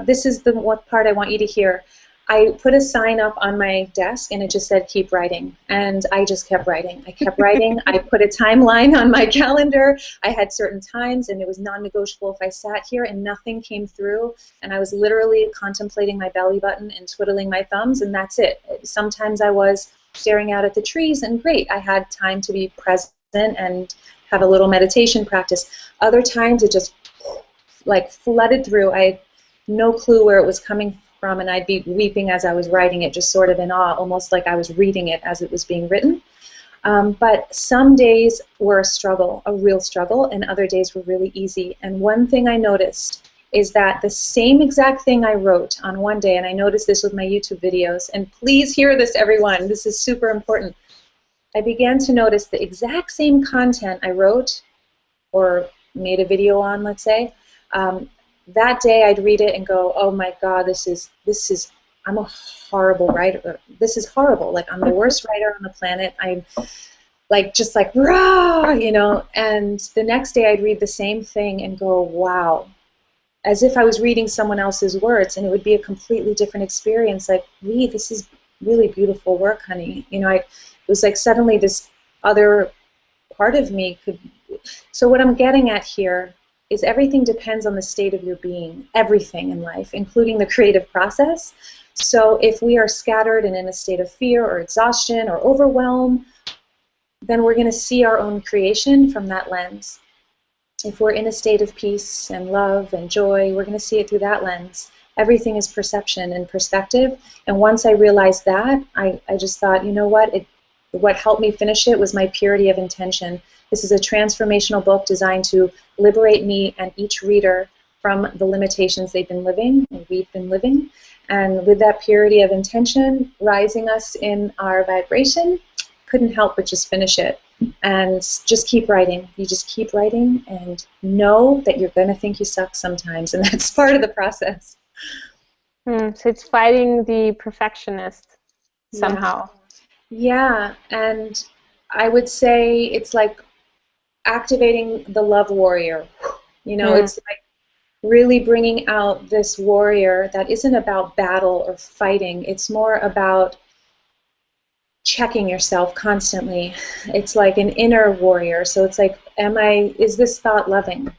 This is what part I want you to hear. I put a sign up on my desk, and it just said, keep writing. And I just kept writing. I kept writing. I put a timeline on my calendar. I had certain times, and it was non-negotiable if I sat here and nothing came through. And I was literally contemplating my belly button and twiddling my thumbs, and that's it. Sometimes I was staring out at the trees, and great, I had time to be present and have a little meditation practice. Other times it just like flooded through. I had no clue where it was coming from, and I'd be weeping as I was writing it, just sort of in awe, almost like I was reading it as it was being written. But some days were a struggle, a real struggle, and other days were really easy. And one thing I noticed is that the same exact thing I wrote on one day, and I noticed this with my YouTube videos, and please hear this, everyone, this is super important. I began to notice the exact same content I wrote or made a video on, let's say. That day I'd read it and go, oh my God, this is, I'm a horrible writer. This is horrible. Like, I'm the worst writer on the planet. I'm like, just like, rah, you know. And the next day I'd read the same thing and go, wow, as if I was reading someone else's words, and it would be a completely different experience. Like, this is really beautiful work, honey. You know, it was like suddenly this other part of me could. So what I'm getting at here is everything depends on the state of your being, everything in life, including the creative process. So if we are scattered and in a state of fear or exhaustion or overwhelm, then we're going to see our own creation from that lens. If we're in a state of peace and love and joy, we're going to see it through that lens. Everything is perception and perspective. And once I realized that, I just thought, you know what? What helped me finish it was my purity of intention. This is a transformational book designed to liberate me and each reader from the limitations they've been living and we've been living. And with that purity of intention, rising us in our vibration, couldn't help but just finish it. And just keep writing. You just keep writing and know that you're going to think you suck sometimes, and that's part of the process. So it's fighting the perfectionist somehow. Yeah, and I would say it's like activating the love warrior. You know, it's like really bringing out this warrior that isn't about battle or fighting. It's more about checking yourself constantly. It's like an inner warrior. So it's like, is this thought loving?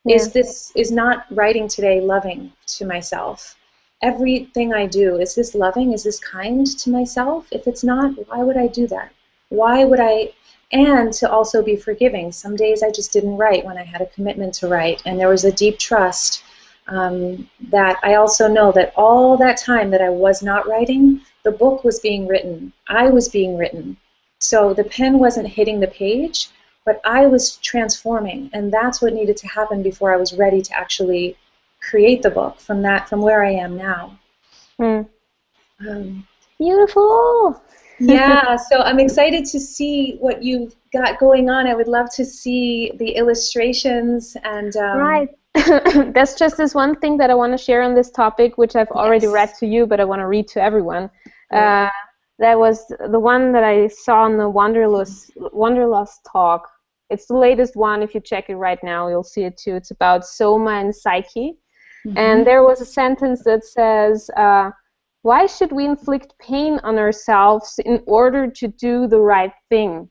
Is not writing today loving to myself? Everything I do, is this loving? Is this kind to myself? If it's not, why would I do that? Why would I? And to also be forgiving. Some days I just didn't write when I had a commitment to write, and there was a deep trust that I also know that all that time that I was not writing, the book was being written. I was being written. So the pen wasn't hitting the page, but I was transforming, and that's what needed to happen before I was ready to actually create the book from where I am now. Beautiful. Yeah, so I'm excited to see what you've got going on. I would love to see the illustrations and right. That's just this one thing that I want to share on this topic, which I've already read to you, but I want to read to everyone. That was the one that I saw on the Wanderlust talk. It's the latest one. If you check it right now, you'll see it too. It's about Soma and Psyche. And there was a sentence that says, why should we inflict pain on ourselves in order to do the right thing?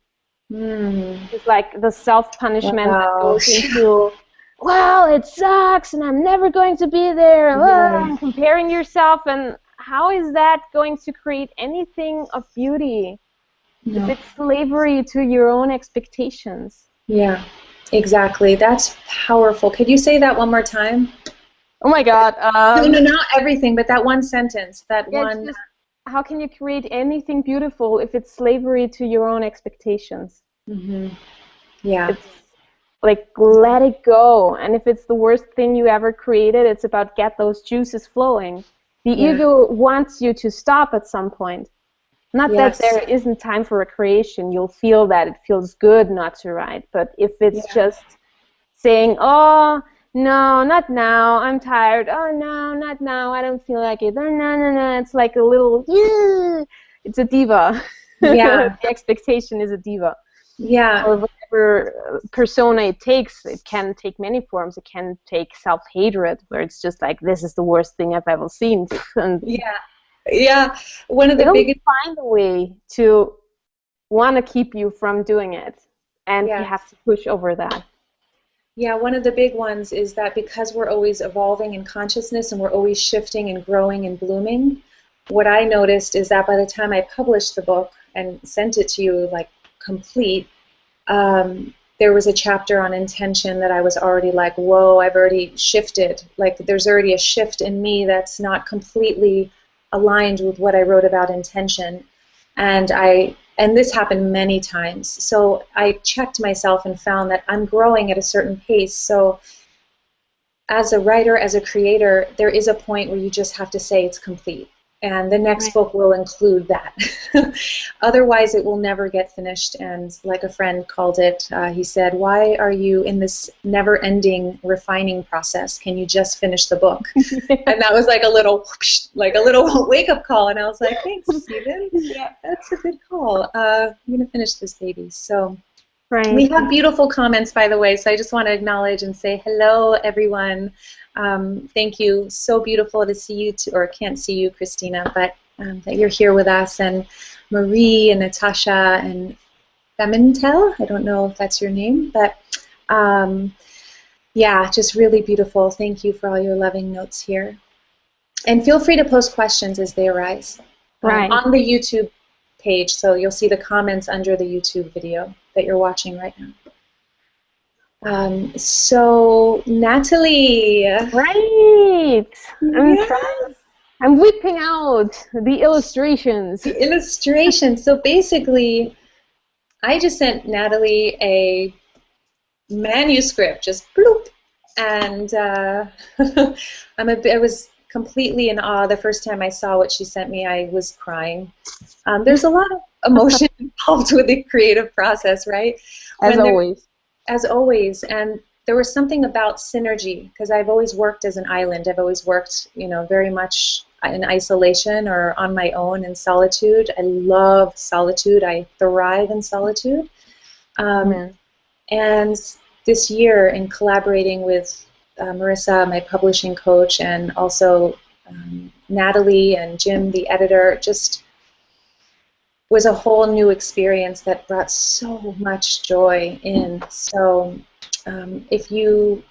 It's like the self-punishment that goes into, well, it sucks and I'm never going to be there. And comparing yourself, and how is that going to create anything of beauty? If it's slavery to your own expectations. Yeah, exactly. That's powerful. Could you say that one more time? Oh my God. No, not everything, but that one sentence, one. Just, how can you create anything beautiful if it's slavery to your own expectations? Yeah. It's like, let it go. And if it's the worst thing you ever created, it's about get those juices flowing. The ego wants you to stop at some point. Not that there isn't time for recreation. You'll feel that. It feels good not to write. But if it's just saying, oh, no, not now, I'm tired. Oh, no, not now, I don't feel like it. Oh, no. It's like a little, it's a diva. The expectation is a diva. Or whatever persona it takes. It can take many forms. It can take self-hatred, where it's just like, this is the worst thing I've ever seen. And one of the biggest. Find a way to want to keep you from doing it, and you have to push over that. Yeah, one of the big ones is that because we're always evolving in consciousness and we're always shifting and growing and blooming, what I noticed is that by the time I published the book and sent it to you like complete, there was a chapter on intention that I was already like, whoa, I've already shifted. Like there's already a shift in me that's not completely aligned with what I wrote about intention. And this happened many times. So I checked myself and found that I'm growing at a certain pace. So as a writer, as a creator, there is a point where you just have to say it's complete. And the next book will include that. Otherwise, it will never get finished. And like a friend called it, he said, why are you in this never-ending refining process? Can you just finish the book? And that was like a little whoosh, like a little wake-up call. And I was like, thanks, Stephen. Yeah, that's a good call. I'm going to finish this baby. So we have beautiful comments, by the way. So I just want to acknowledge and say hello, everyone. Thank you. So beautiful to see you, or can't see you, Christina, but that you're here with us. And Marie and Natasha and Femintel, I don't know if that's your name, but yeah, just really beautiful. Thank you for all your loving notes here. And feel free to post questions as they arise on the YouTube page. So you'll see the comments under the YouTube video that you're watching right now. So Natalie, right? I'm whipping out the illustrations. The illustrations. So basically, I just sent Natalie a manuscript, just bloop, and I was completely in awe. The first time I saw what she sent me, I was crying. There's a lot of emotion involved with the creative process, right? As always, and there was something about synergy, because I've always worked as an island. I've always worked, very much in isolation or on my own in solitude. I love solitude. I thrive in solitude. And this year, in collaborating with Marissa, my publishing coach, and also Natalie and Jim, the editor, just was a whole new experience that brought so much joy in. So if you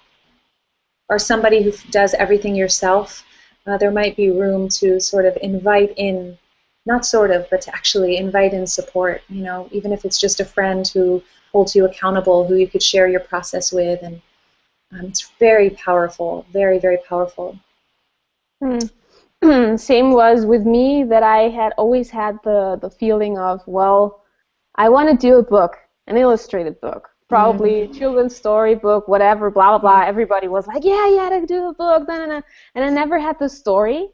are somebody who does everything yourself, there might be room to sort of invite in, not sort of, but to actually invite in support, even if it's just a friend who holds you accountable, who you could share your process with. And it's very powerful, very, very powerful. Same was with me, that I had always had the feeling of, well, I want to do a book, an illustrated book, probably children's story book, whatever, blah, blah, blah. Everybody was like, yeah, to do a book, and I never had the story.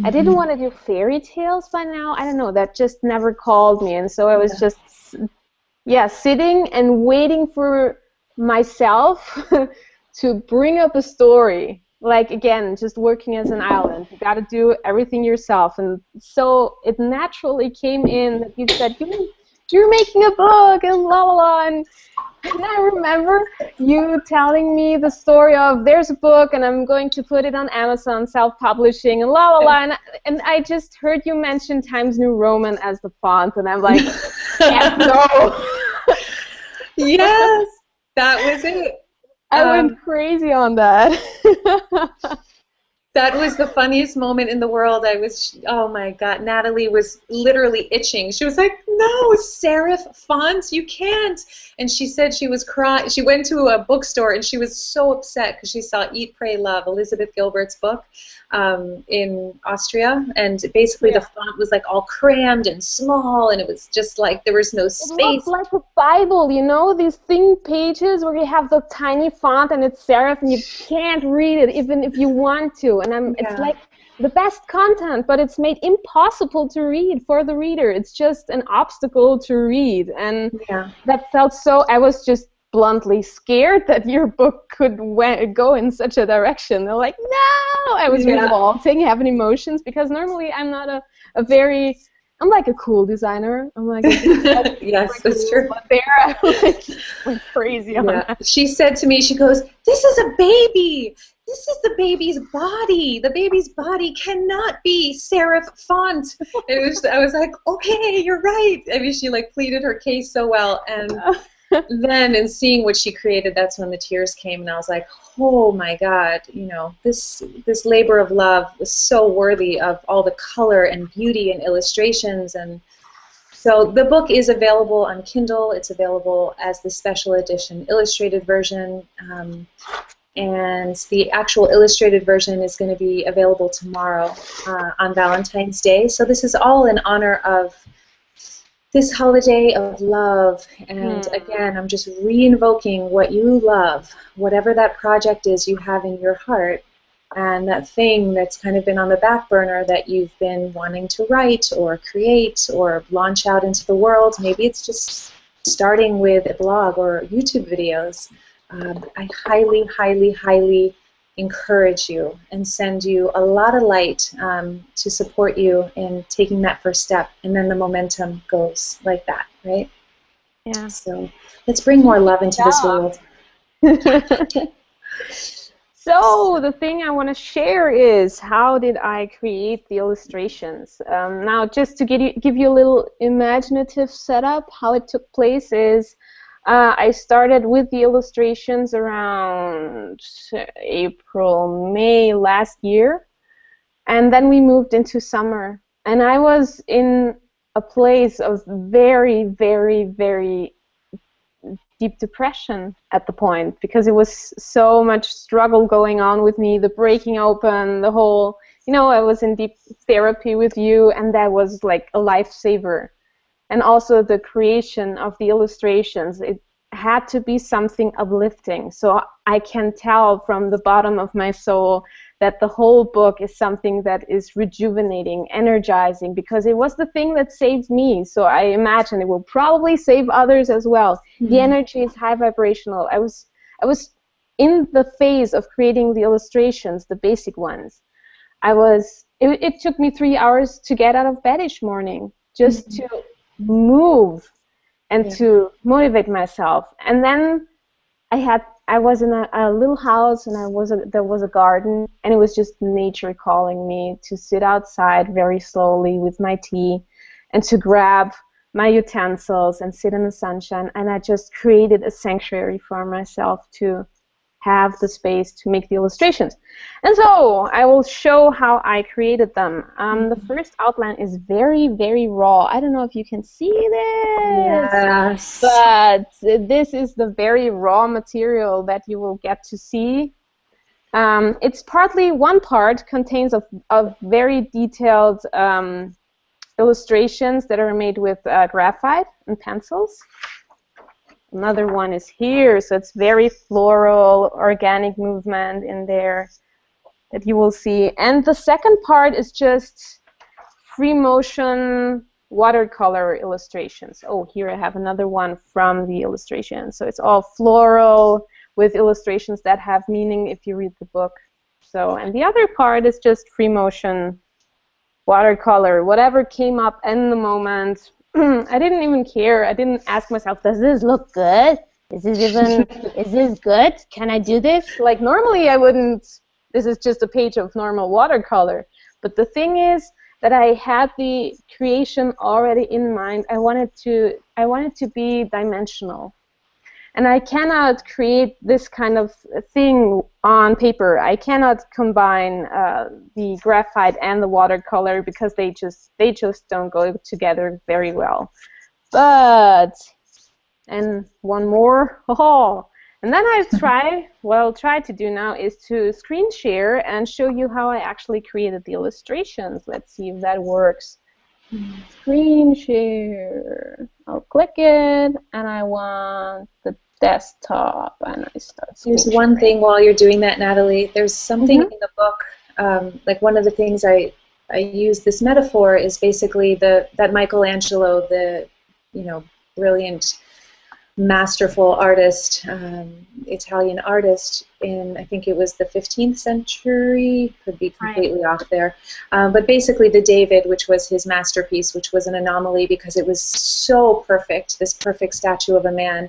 I didn't want to do fairy tales by now. I don't know, that just never called me. And so I was just, sitting and waiting for myself to bring up a story. Like, again, just working as an island. You got to do everything yourself. And so it naturally came in that you said, you're making a book, and la la la. And I remember you telling me the story of, there's a book, and I'm going to put it on Amazon, self-publishing, and la la la. And I just heard you mention Times New Roman as the font, and I'm like, no. Yes, that was it. I went crazy on that. That was the funniest moment in the world. Oh my God, Natalie was literally itching. She was like, no, serif fonts, you can't. And she said she was crying. She went to a bookstore and she was so upset because she saw Eat, Pray, Love, Elizabeth Gilbert's book in Austria. And basically the font was like all crammed and small, and it was just like there was no space. It looked like a Bible, these thin pages where you have the tiny font and it's serif and you can't read it even if you want to. And it's like the best content, but it's made impossible to read for the reader. It's just an obstacle to read. And that felt so, I was just bluntly scared that your book could go in such a direction. They're like, no! I was revolting, having emotions, because normally I'm not I'm like a cool designer. I'm like, yes, that's true. But there I went crazy on that. She said to me, she goes, this is a baby. This is the baby's body. The baby's body cannot be serif font. I was like, okay, you're right. I mean, she like pleaded her case so well. And then in seeing what she created, that's when the tears came, and I was like, oh my God, this labor of love was so worthy of all the color and beauty and illustrations, and So the book is available on Kindle. It's available as the special edition illustrated version. And the actual illustrated version is going to be available tomorrow on Valentine's Day. So this is all in honor of this holiday of love. And again, I'm just re-invoking what you love, whatever that project is you have in your heart, and that thing that's kind of been on the back burner that you've been wanting to write or create or launch out into the world. Maybe it's just starting with a blog or YouTube videos. I highly, highly, highly encourage you and send you a lot of light to support you in taking that first step, and then the momentum goes like that, right? Yeah. So let's bring more love into this world. So the thing I want to share is, how did I create the illustrations? Now, just to give you a little imaginative setup, how it took place is, I started with the illustrations around April, May last year, and then we moved into summer. And I was in a place of very, very, very deep depression at the point, because it was so much struggle going on with me, the breaking open, the whole, I was in deep therapy with you, and that was like a lifesaver. And also the creation of the illustrations, it had to be something uplifting. So I can tell from the bottom of my soul that the whole book is something that is rejuvenating, energizing, because it was the thing that saved me. So I imagine it will probably save others as well. The energy is high vibrational. I was in the phase of creating the illustrations, the basic ones. It took me 3 hours to get out of bed each morning, just to move and to motivate myself. And then I was in a little house, and there was a garden, and it was just nature calling me to sit outside very slowly with my tea, and to grab my utensils and sit in the sunshine. And I just created a sanctuary for myself to have the space to make the illustrations. And so I will show how I created them. The first outline is very, very raw. I don't know if you can see this, Yes. but this is the very raw material that you will get to see. It's partly, one part contains of very detailed illustrations that are made with graphite and pencils. Another one is here, so it's very floral, organic movement in there that you will see. And the second part is just free motion watercolor illustrations. Oh, here I have another one from the illustration. So it's all floral with illustrations that have meaning if you read the book. So, and the other part is just free motion watercolor, whatever came up in the moment. I didn't even care. I didn't ask myself, does this look good? Is this good? Can I do this? Like, normally I wouldn't. This is just a page of normal watercolor. But the thing is that I had the creation already in mind. I wanted to be dimensional. And I cannot create this kind of thing on paper. I cannot combine the graphite and the watercolor, because they just don't go together very well. But, and one more, and then what I'll try to do now is to screen share and show you how I actually created the illustrations. Let's see if that works. Screen share. I'll click it, and I want the desktop, and I start. There's one thing while you're doing that, Natalie. There's something in the book, like one of the things I use this metaphor is basically that Michelangelo, the brilliant, masterful artist, Italian artist in, I think it was the 15th century, could be completely off there, but basically the David, which was his masterpiece, which was an anomaly because it was so perfect, this perfect statue of a man.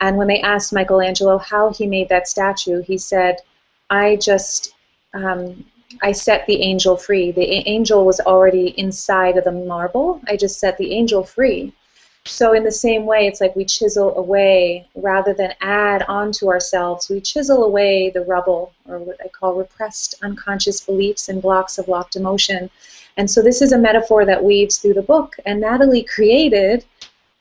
And when they asked Michelangelo how he made that statue, he said, I set the angel free. The angel was already inside of the marble. I just set the angel free. So in the same way, it's like we chisel away rather than add onto ourselves. We chisel away the rubble, or what I call repressed unconscious beliefs and blocks of locked emotion. And so this is a metaphor that weaves through the book. And Natalie created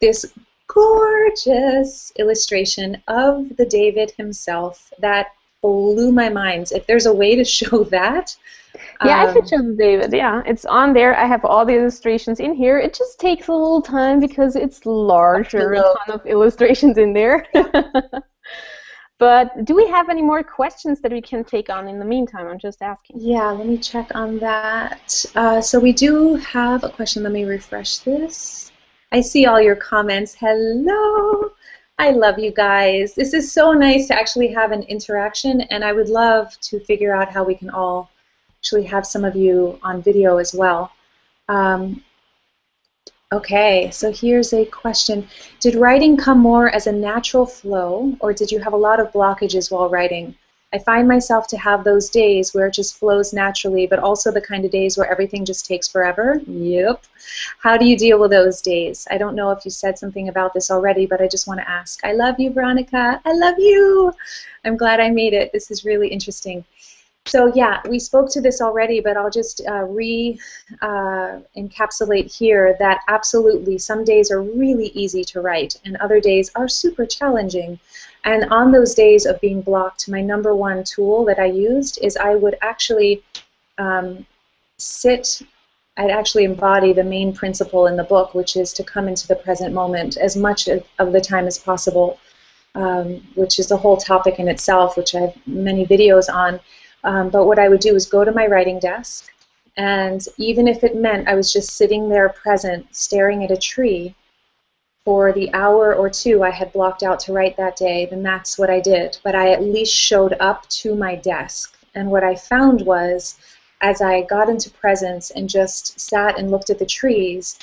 this gorgeous illustration of the David himself that blew my mind. If there's a way to show that. Yeah, I can show the David. Yeah, it's on there. I have all the illustrations in here. It just takes a little time because it's larger, a ton of illustrations in there. But do we have any more questions that we can take on in the meantime? I'm just asking. Yeah, let me check on that. So we do have a question. Let me refresh this. I see all your comments. Hello. I love you guys. This is so nice to actually have an interaction, and I would love to figure out how we can all actually have some of you on video as well. Okay, so here's a question. Did writing come more as a natural flow, or did you have a lot of blockages while writing? I find myself to have those days where it just flows naturally, but also the kind of days where everything just takes forever. Yep. How do you deal with those days? I don't know if you said something about this already, but I just want to ask. I love you, Veronica. I love you. I'm glad I made it. This is really interesting. So yeah, we spoke to this already, but I'll just encapsulate here that absolutely some days are really easy to write and other days are super challenging. And on those days of being blocked, my number one tool that I used is I would actually I'd actually embody the main principle in the book, which is to come into the present moment as much of the time as possible, which is a whole topic in itself, which I have many videos on. But what I would do is go to my writing desk, and even if it meant I was just sitting there present, staring at a tree for the hour or two I had blocked out to write that day, then that's what I did. But I at least showed up to my desk. And what I found was, as I got into presence and just sat and looked at the trees,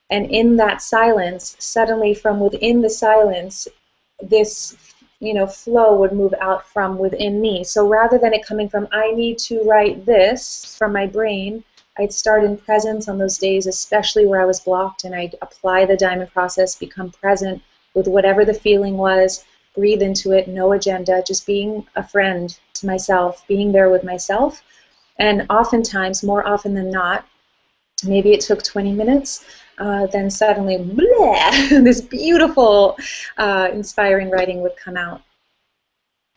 and in that silence, suddenly from within the silence, this flow would move out from within me. So rather than it coming from, I need to write this from my brain, I'd start in presence on those days, especially where I was blocked, and I'd apply the diamond process, become present with whatever the feeling was, breathe into it, no agenda, just being a friend to myself, being there with myself. And oftentimes, more often than not, maybe it took 20 minutes, then suddenly, bleh, this beautiful, inspiring writing would come out.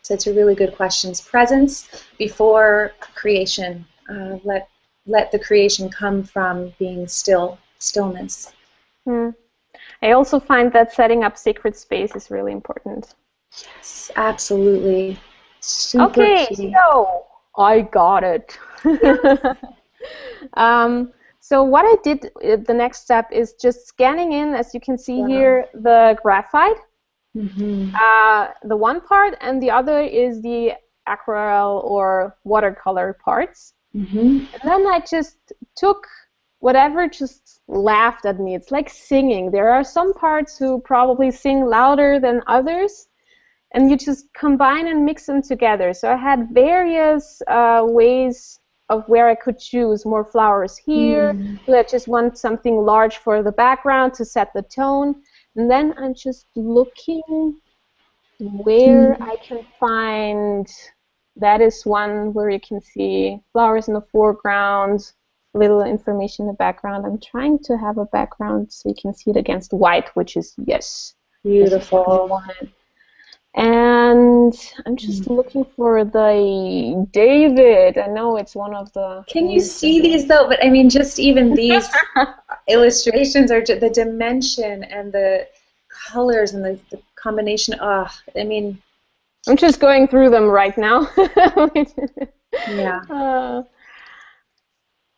So it's a really good question. Presence before creation. Let the creation come from being still, stillness. I also find that setting up sacred space is really important. Yes, absolutely. Super okay, key. So I got it. So what I did, the next step is just scanning in, as you can see here, the graphite, the one part, and the other is the aquarelle or watercolor parts. And then I just took whatever just laughed at me. It's like singing. There are some parts who probably sing louder than others, and you just combine and mix them together. So I had various ways of where I could choose more flowers here. I just want something large for the background to set the tone. And then I'm just looking where I can find. That is one where you can see flowers in the foreground, little information in the background. I'm trying to have a background so you can see it against white, which is, yes, beautiful. And I'm just looking for the David. I know it's one of the... Can you see these, though? But, I mean, just even these illustrations are the dimension and the colors and the combination. I mean... I'm just going through them right now. Yeah.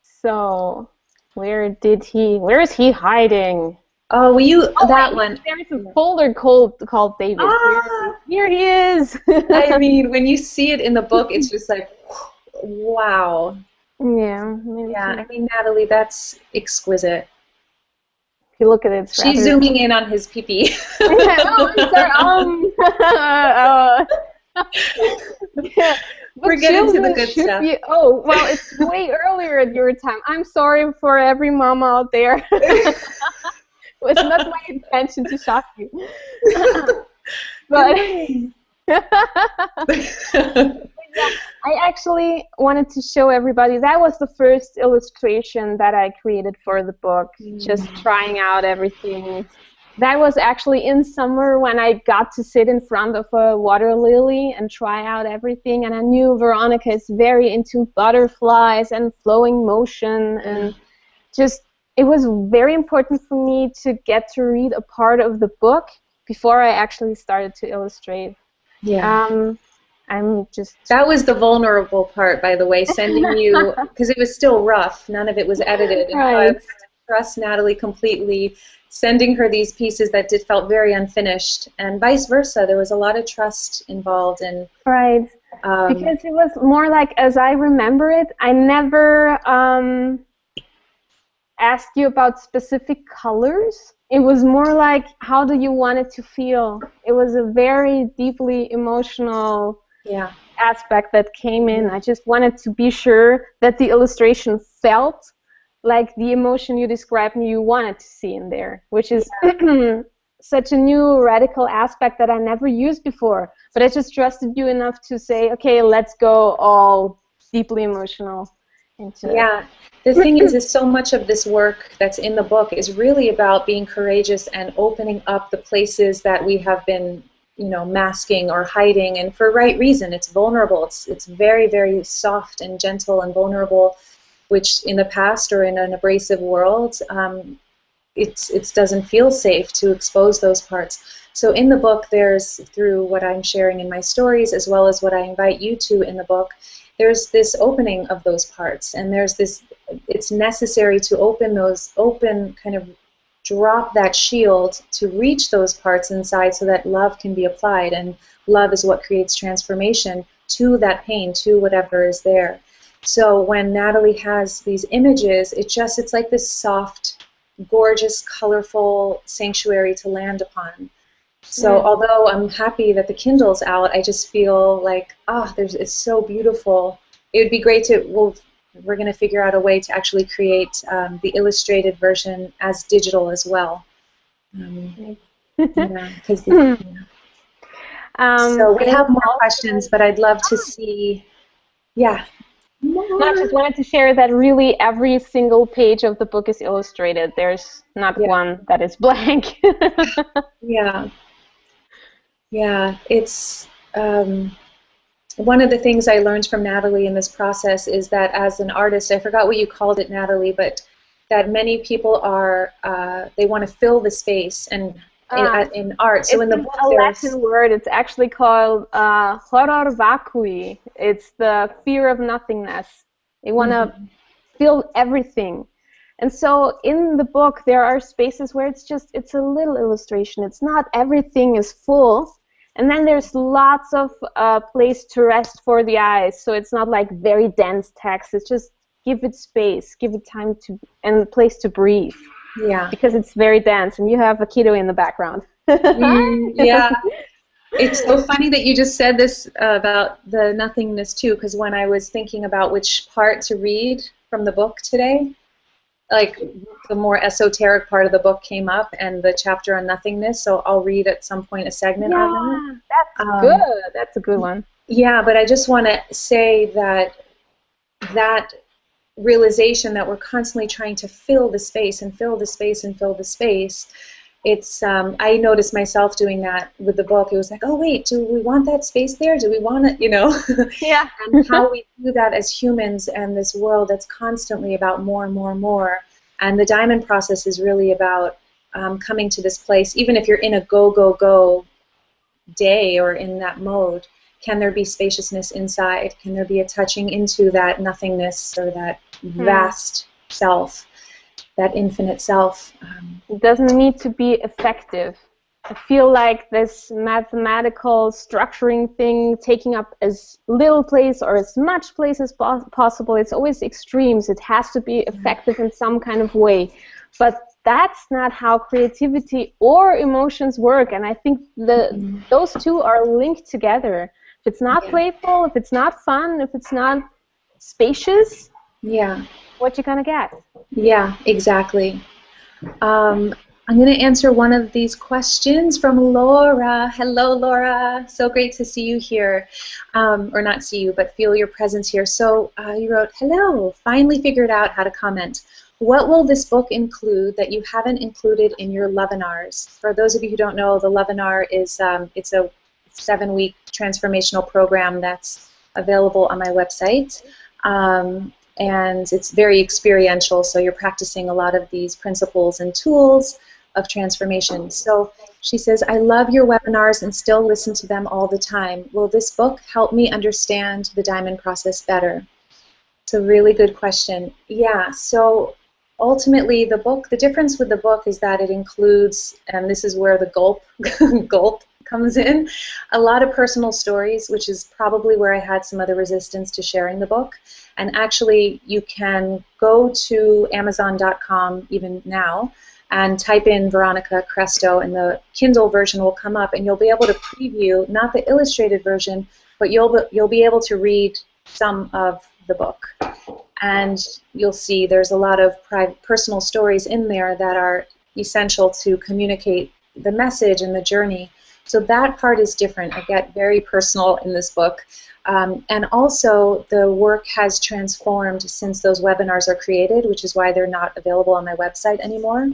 So, where is he hiding? Oh, that one. There's a folder called David. Here he is. I mean, when you see it in the book, it's just like, wow. Yeah. I mean, Natalie, that's exquisite. If you look at it, she's zooming in on his pee-pee. We're getting to the good stuff. It's way earlier at your time. I'm sorry for every mama out there. was not my intention to shock you. But yeah, I actually wanted to show everybody that was the first illustration that I created for the book, just trying out everything. That was actually in summer when I got to sit in front of a water lily and try out everything, and I knew Veronica is very into butterflies and flowing motion, and just it was very important for me to get to read a part of the book before I actually started to illustrate. Yeah. That was the vulnerable part, by the way, sending you, because it was still rough. None of it was edited. And right. I trust Natalie completely, sending her these pieces that felt very unfinished, and vice versa. There was a lot of trust involved. Right. Because it was more like, as I remember it, I never asked you about specific colors. It was more like, how do you want it to feel? It was a very deeply emotional aspect that came in. I just wanted to be sure that the illustration felt like the emotion you described and you wanted to see in there, which is such a new radical aspect that I never used before. But I just trusted you enough to say, okay, let's go all deeply emotional into it. The thing is so much of this work that's in the book is really about being courageous and opening up the places that we have been, masking or hiding, and for right reason. It's vulnerable. It's very, very soft and gentle and vulnerable, which in the past or in an abrasive world, it doesn't feel safe to expose those parts. So in the book, there's, through what I'm sharing in my stories, as well as what I invite you to in the book, there's this opening of those parts, and there's this, it's necessary to kind of drop that shield to reach those parts inside so that love can be applied, and love is what creates transformation to that pain, to whatever is there. So when Natalie has these images, it's like this soft, gorgeous, colorful sanctuary to land upon. So although I'm happy that the Kindle's out, I just feel like, it's so beautiful. It would be great we're going to figure out a way to actually create the illustrated version as digital as well. So we have more questions, but I'd love to see, I just wanted to share that really every single page of the book is illustrated. There's not one that is blank. It's one of the things I learned from Natalie in this process is that as an artist, I forgot what you called it, Natalie, but that many people are, they want to fill the space and in art. So in the book, it's a Latin word. It's actually called horror vacui. It's the fear of nothingness. They want to fill everything. And so in the book, there are spaces where it's a little illustration. It's not everything is full. And then there's lots of place to rest for the eyes. So it's not like very dense text. It's just give it space, give it time to, and place to breathe. Because it's very dense, and you have a kiddo in the background. It's so funny that you just said this about the nothingness too, because when I was thinking about which part to read from the book today, like the more esoteric part of the book came up, and the chapter on nothingness, so I'll read at some point a segment of it. That's good. That's a good one. But I just want to say that realization that we're constantly trying to fill the space and fill the space and fill the space, it's I noticed myself doing that with the book. It was like, oh wait, do we want that space there? Do we want it, and how we do that as humans, and this world that's constantly about more and more and more. And the diamond process is really about coming to this place, even if you're in a go, go, go day or in that mode. Can there be spaciousness inside? Can there be a touching into that nothingness, or that vast self, that infinite self? It doesn't need to be effective. I feel like this mathematical structuring thing, taking up as little place or as much place as possible, it's always extremes. It has to be effective in some kind of way. But that's not how creativity or emotions work. And I think those two are linked together. If it's not playful, if it's not fun, if it's not spacious, what you gonna get? Exactly. I'm going to answer one of these questions from Laura. Hello, Laura. So great to see you here. Or not see you, but feel your presence here. So you wrote, hello, finally figured out how to comment. What will this book include that you haven't included in your Lovenars? For those of you who don't know, the Lovenar is it's a 7-week transformational program that's available on my website. And it's very experiential, so you're practicing a lot of these principles and tools of transformation. So she says, I love your webinars and still listen to them all the time. Will this book help me understand the diamond process better? It's a really good question. Yeah, so ultimately the difference with the book is that it includes, and this is where the gulp comes in, a lot of personal stories, which is probably where I had some of the resistance to sharing the book. And actually, you can go to Amazon.com even now and type in Veronica Krestow, and the Kindle version will come up, and you'll be able to preview, not the illustrated version, but you'll be able to read some of the book. And you'll see there's a lot of personal stories in there that are essential to communicate the message and the journey. So that part is different. I get very personal in this book. And also, the work has transformed since those webinars are created, which is why they're not available on my website anymore.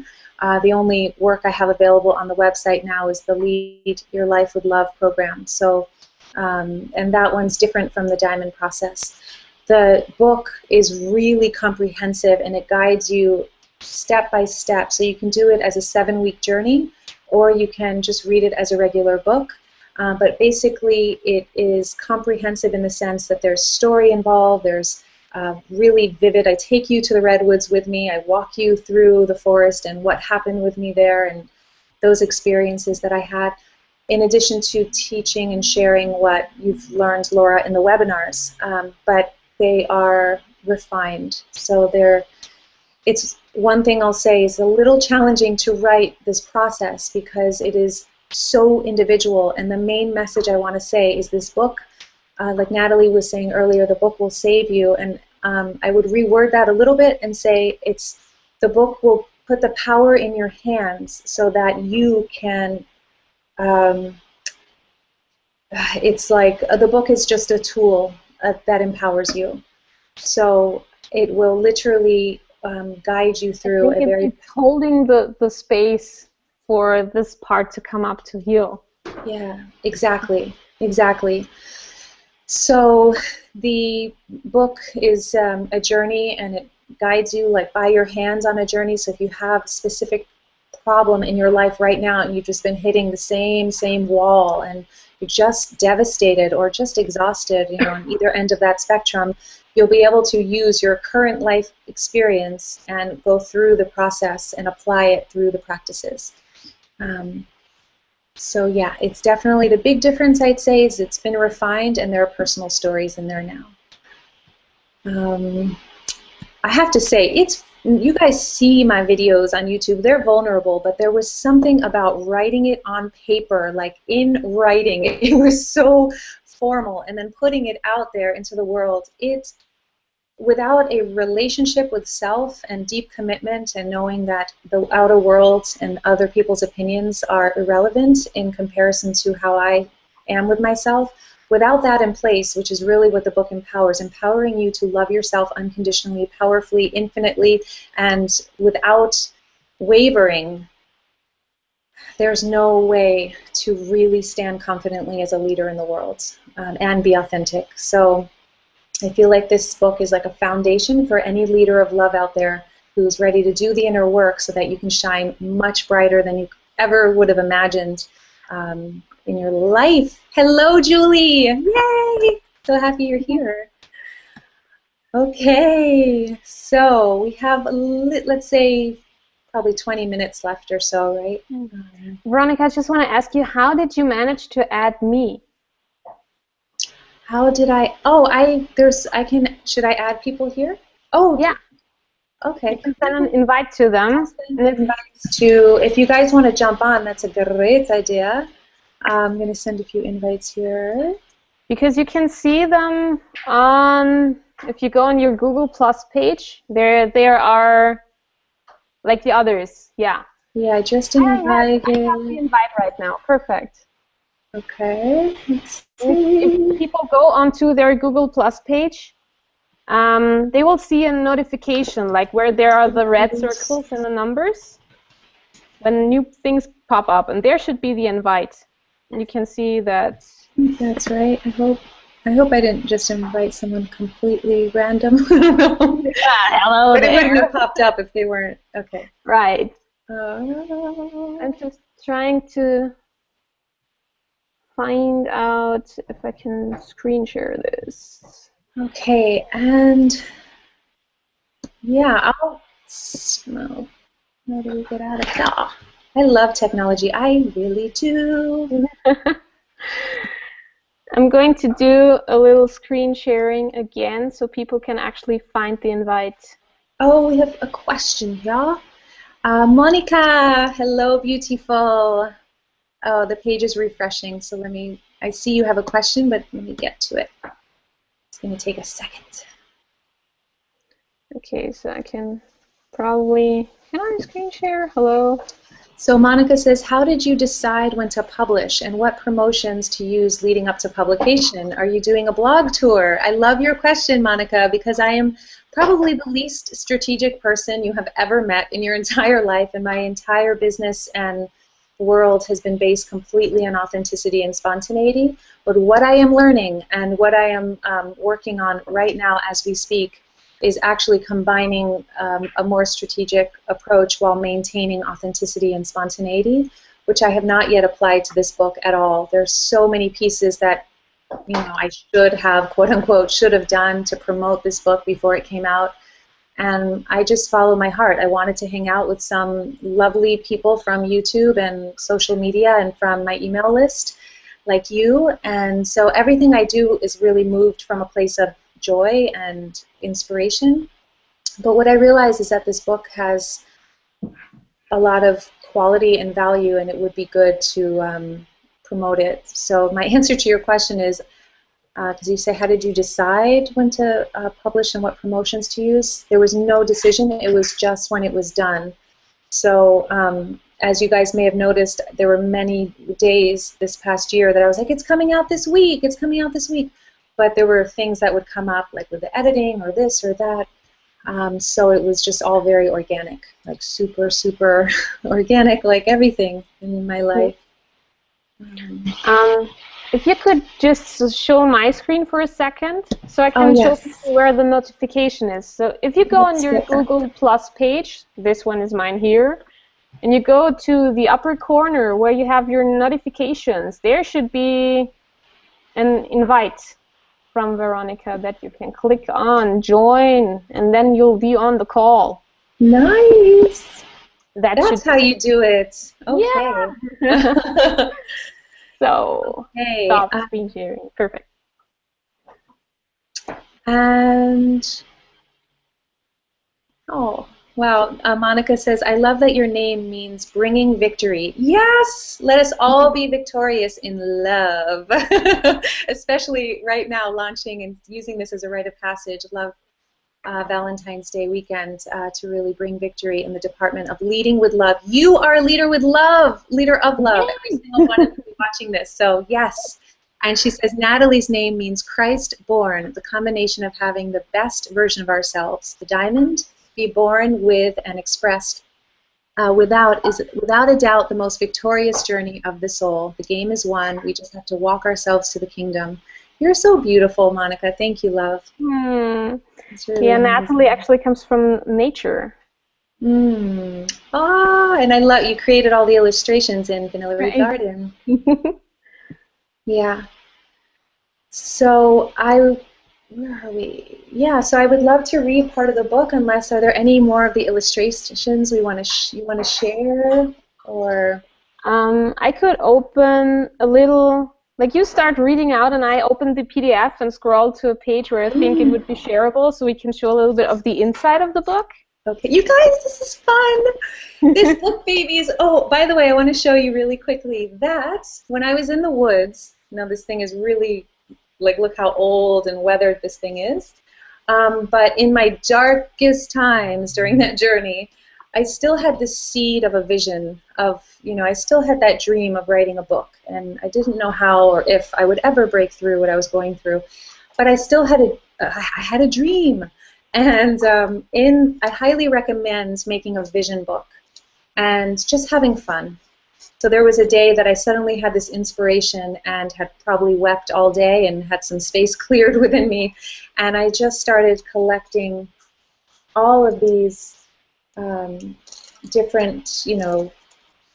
The only work I have available on the website now is the Lead Your Life with Love program. So, and that one's different from the diamond process. The book is really comprehensive, and it guides you step by step. So you can do it as a 7-week journey, or you can just read it as a regular book. But basically, it is comprehensive in the sense that there's story involved, there's really vivid. I take you to the redwoods with me, I walk you through the forest and what happened with me there and those experiences that I had, in addition to teaching and sharing what you've learned, Laura, in the webinars. But they are refined. So it's one thing I'll say is a little challenging to write this process because it is so individual, and the main message I want to say is this book, like Natalie was saying earlier, the book will save you, and I would reword that a little bit and say the book will put the power in your hands so that you can, it's like the book is just a tool that empowers you. So it will literally guide you through a very... It's holding the space for this part to come up to heal. Yeah, exactly, exactly. So the book is a journey, and it guides you like by your hands on a journey. So if you have a specific problem in your life right now and you've just been hitting the same wall and you're just devastated or just exhausted, you know, on either end of that spectrum, you'll be able to use your current life experience and go through the process and apply it through the practices. So yeah, it's definitely the big difference, I'd say, is it's been refined and there are personal stories in there now. I have to say, you guys see my videos on YouTube, they're vulnerable, but there was something about writing it on paper, like in writing. It was so formal, and then putting it out there into the world. Without a relationship with self and deep commitment and knowing that the outer world and other people's opinions are irrelevant in comparison to how I am with myself, without that in place, which is really what the book empowers, empowering you to love yourself unconditionally, powerfully, infinitely, and without wavering, there's no way to really stand confidently as a leader in the world and be authentic. So I feel like this book is like a foundation for any leader of love out there who's ready to do the inner work so that you can shine much brighter than you ever would have imagined in your life. Hello, Julie! Yay! So happy you're here. Okay, so we have, let's say, probably 20 minutes left or so, right? Veronica, I just want to ask you, how did you manage to add me? How did I? Oh, should I add people here? Oh, yeah. Okay. You can send an invite to them. If you guys want to jump on, that's a great idea. I'm going to send a few invites here. Because you can see them on, if you go on your Google Plus page, there are like the others, yeah. Yeah, I just I have invited. the invite right now. Perfect. Okay, let's If see. people go onto their Google Plus page, they will see a notification, like where there are the red circles and the numbers, when new things pop up, and there should be the invite. And you can see that. That's right. I hope I didn't just invite someone completely random. I don't know. Hello But it there. wouldn't have popped up if they weren't. Okay. Right. Uh, I'm just trying to find out if I can screen share this. okay, and yeah, no, how do we get out of here? Oh, I love technology. I really do. I'm going to do a little screen sharing again so people can actually find the invite. Oh, we have a question here. Monica, hello, beautiful. Oh, the page is refreshing, so I see you have a question, but let me get to it. It's going to take a second. Okay, so I can probably, can I screen share? Hello? So Monica says, how did you decide when to publish and what promotions to use leading up to publication? Are you doing a blog tour? I love your question, Monica, because I am probably the least strategic person you have ever met in your entire life, and my entire business and world has been based completely on authenticity and spontaneity. But what I am learning and what I am working on right now as we speak is actually combining a more strategic approach while maintaining authenticity and spontaneity, which I have not yet applied to this book at all. There's so many pieces that I should have, quote unquote, should have done to promote this book before it came out. And I just follow my heart. I wanted to hang out with some lovely people from YouTube and social media and from my email list like you. And so everything I do is really moved from a place of joy and inspiration. But what I realize is that this book has a lot of quality and value, and it would be good to promote it. So my answer to your question is, because you say, how did you decide when to publish and what promotions to use? There was no decision. It was just when it was done. So as you guys may have noticed, there were many days this past year that I was like, it's coming out this week, it's coming out this week. But there were things that would come up, like with the editing or this or that. So it was just all very organic, like super, super organic, like everything in my life. If you could just show my screen for a second, so I can show people where the notification is. So if you go on your Google Plus page, this one is mine here, and you go to the upper corner where you have your notifications, there should be an invite from Veronica that you can click on, join, and then you'll be on the call. Nice. That's how you do it. Okay. Yeah. So, stop screen sharing. Perfect. And, oh, wow. Monica says, I love that your name means bringing victory. Yes! Let us all be victorious in love. Especially right now, launching and using this as a rite of passage. Love Valentine's Day weekend to really bring victory in the department of leading with love. You are a leader with love, leader of love. Every single one of you watching this. So yes. And she says Natalie's name means Christ born, the combination of having the best version of ourselves, the diamond, be born with and expressed without a doubt the most victorious journey of the soul. The game is won. We just have to walk ourselves to the kingdom. You're so beautiful, Monica. Thank you, love. Really yeah, Natalie actually comes from nature. And I love you created all the illustrations in Vanilla Garden. Yeah. So where are we? Yeah. So I would love to read part of the book. Unless are there any more of the illustrations you want to share, or? I could open a little. Like you start reading out and I open the PDF and scroll to a page where I think it would be shareable so we can show a little bit of the inside of the book. Okay, you guys, this is fun. This book, babies. Oh, by the way, I want to show you really quickly that when I was in the woods, now this thing is really, like, look how old and weathered this thing is. But in my darkest times during that journey, I still had this seed of a vision of, I still had that dream of writing a book, and I didn't know how or if I would ever break through what I was going through, but I still had I had a dream, and I highly recommend making a vision book and just having fun. So there was a day that I suddenly had this inspiration and had probably wept all day and had some space cleared within me, and I just started collecting all of these different,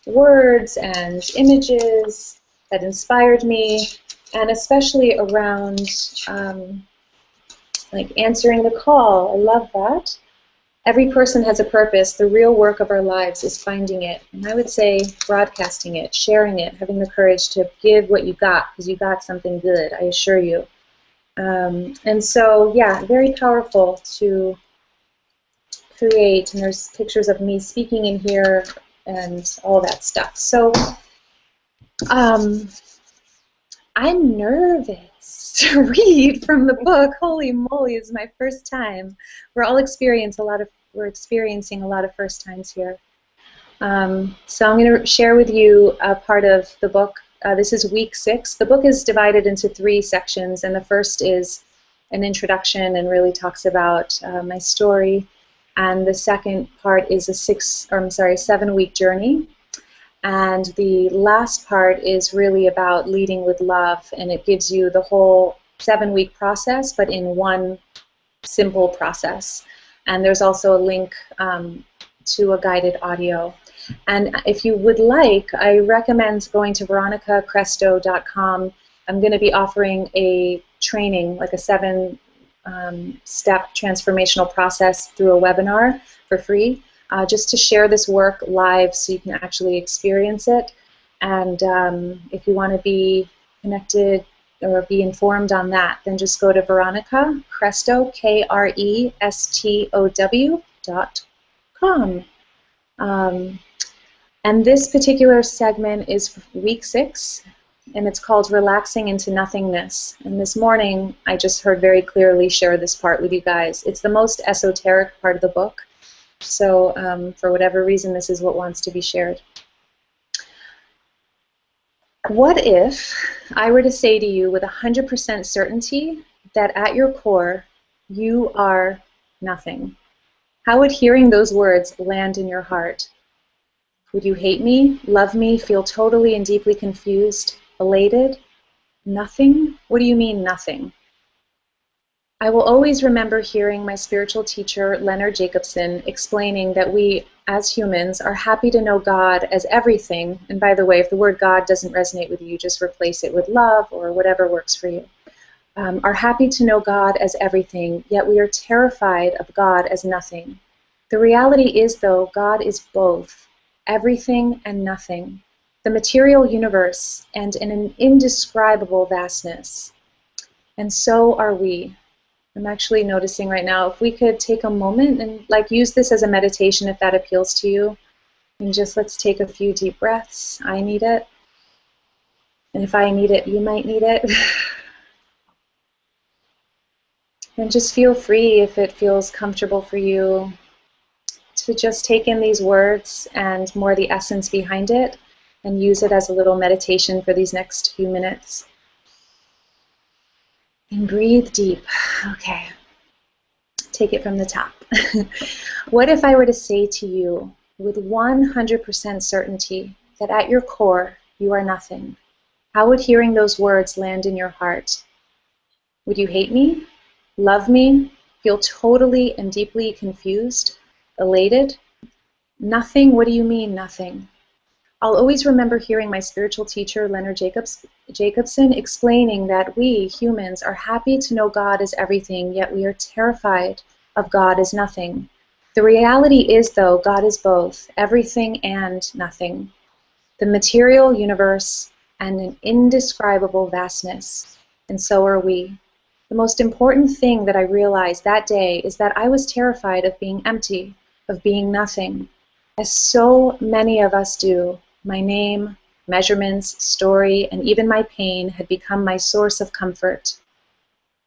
words and images that inspired me, and especially around like answering the call. I love that. Every person has a purpose. The real work of our lives is finding it. And I would say broadcasting it, sharing it, having the courage to give what you got, because you got something good, I assure you. And so, yeah, very powerful to create. And there's pictures of me speaking in here and all that stuff. So I'm nervous to read from the book. Holy moly, it's my first time. We're experiencing a lot of first times here. So I'm going to share with you a part of the book. This is week 6. The book is divided into 3 sections, and the first is an introduction and really talks about my story. And the second part is a 7-week journey. And the last part is really about leading with love, and it gives you the whole 7-week process, but in one simple process. And there's also a link to a guided audio. And if you would like, I recommend going to veronicakrestow.com. I'm going to be offering a training, like a 7-step transformational process through a webinar for free, just to share this work live so you can actually experience it. And if you want to be connected or be informed on that, then just go to Veronica Krestow, KRESTOW.com. And this particular segment is week 6, and it's called Relaxing into Nothingness. And this morning, I just heard very clearly share this part with you guys. It's the most esoteric part of the book. So for whatever reason, this is what wants to be shared. What if I were to say to you with 100% certainty that at your core, you are nothing? How would hearing those words land in your heart? Would you hate me, love me, feel totally and deeply confused, elated? Nothing? What do you mean, nothing? I will always remember hearing my spiritual teacher, Leonard Jacobson, explaining that we, as humans, are happy to know God as everything. And by the way, if the word God doesn't resonate with you, just replace it with love or whatever works for you. Are happy to know God as everything, yet we are terrified of God as nothing. The reality is, though, God is both, everything and nothing, the material universe, and in an indescribable vastness. And so are we. I'm actually noticing right now, if we could take a moment and use this as a meditation if that appeals to you, and just let's take a few deep breaths. I need it. And if I need it, you might need it. And just feel free, if it feels comfortable for you, to just take in these words and more the essence behind it and use it as a little meditation for these next few minutes. And breathe deep. Okay. Take it from the top. What if I were to say to you with 100% certainty that at your core you are nothing? How would hearing those words land in your heart? Would you hate me, love me, feel totally and deeply confused, elated? Nothing? What do you mean, nothing? I'll always remember hearing my spiritual teacher, Leonard Jacobson, explaining that we, humans, are happy to know God as everything, yet we are terrified of God as nothing. The reality is, though, God is both, everything and nothing, the material universe and an indescribable vastness, and so are we. The most important thing that I realized that day is that I was terrified of being empty, of being nothing, as so many of us do. My name, measurements, story, and even my pain had become my source of comfort.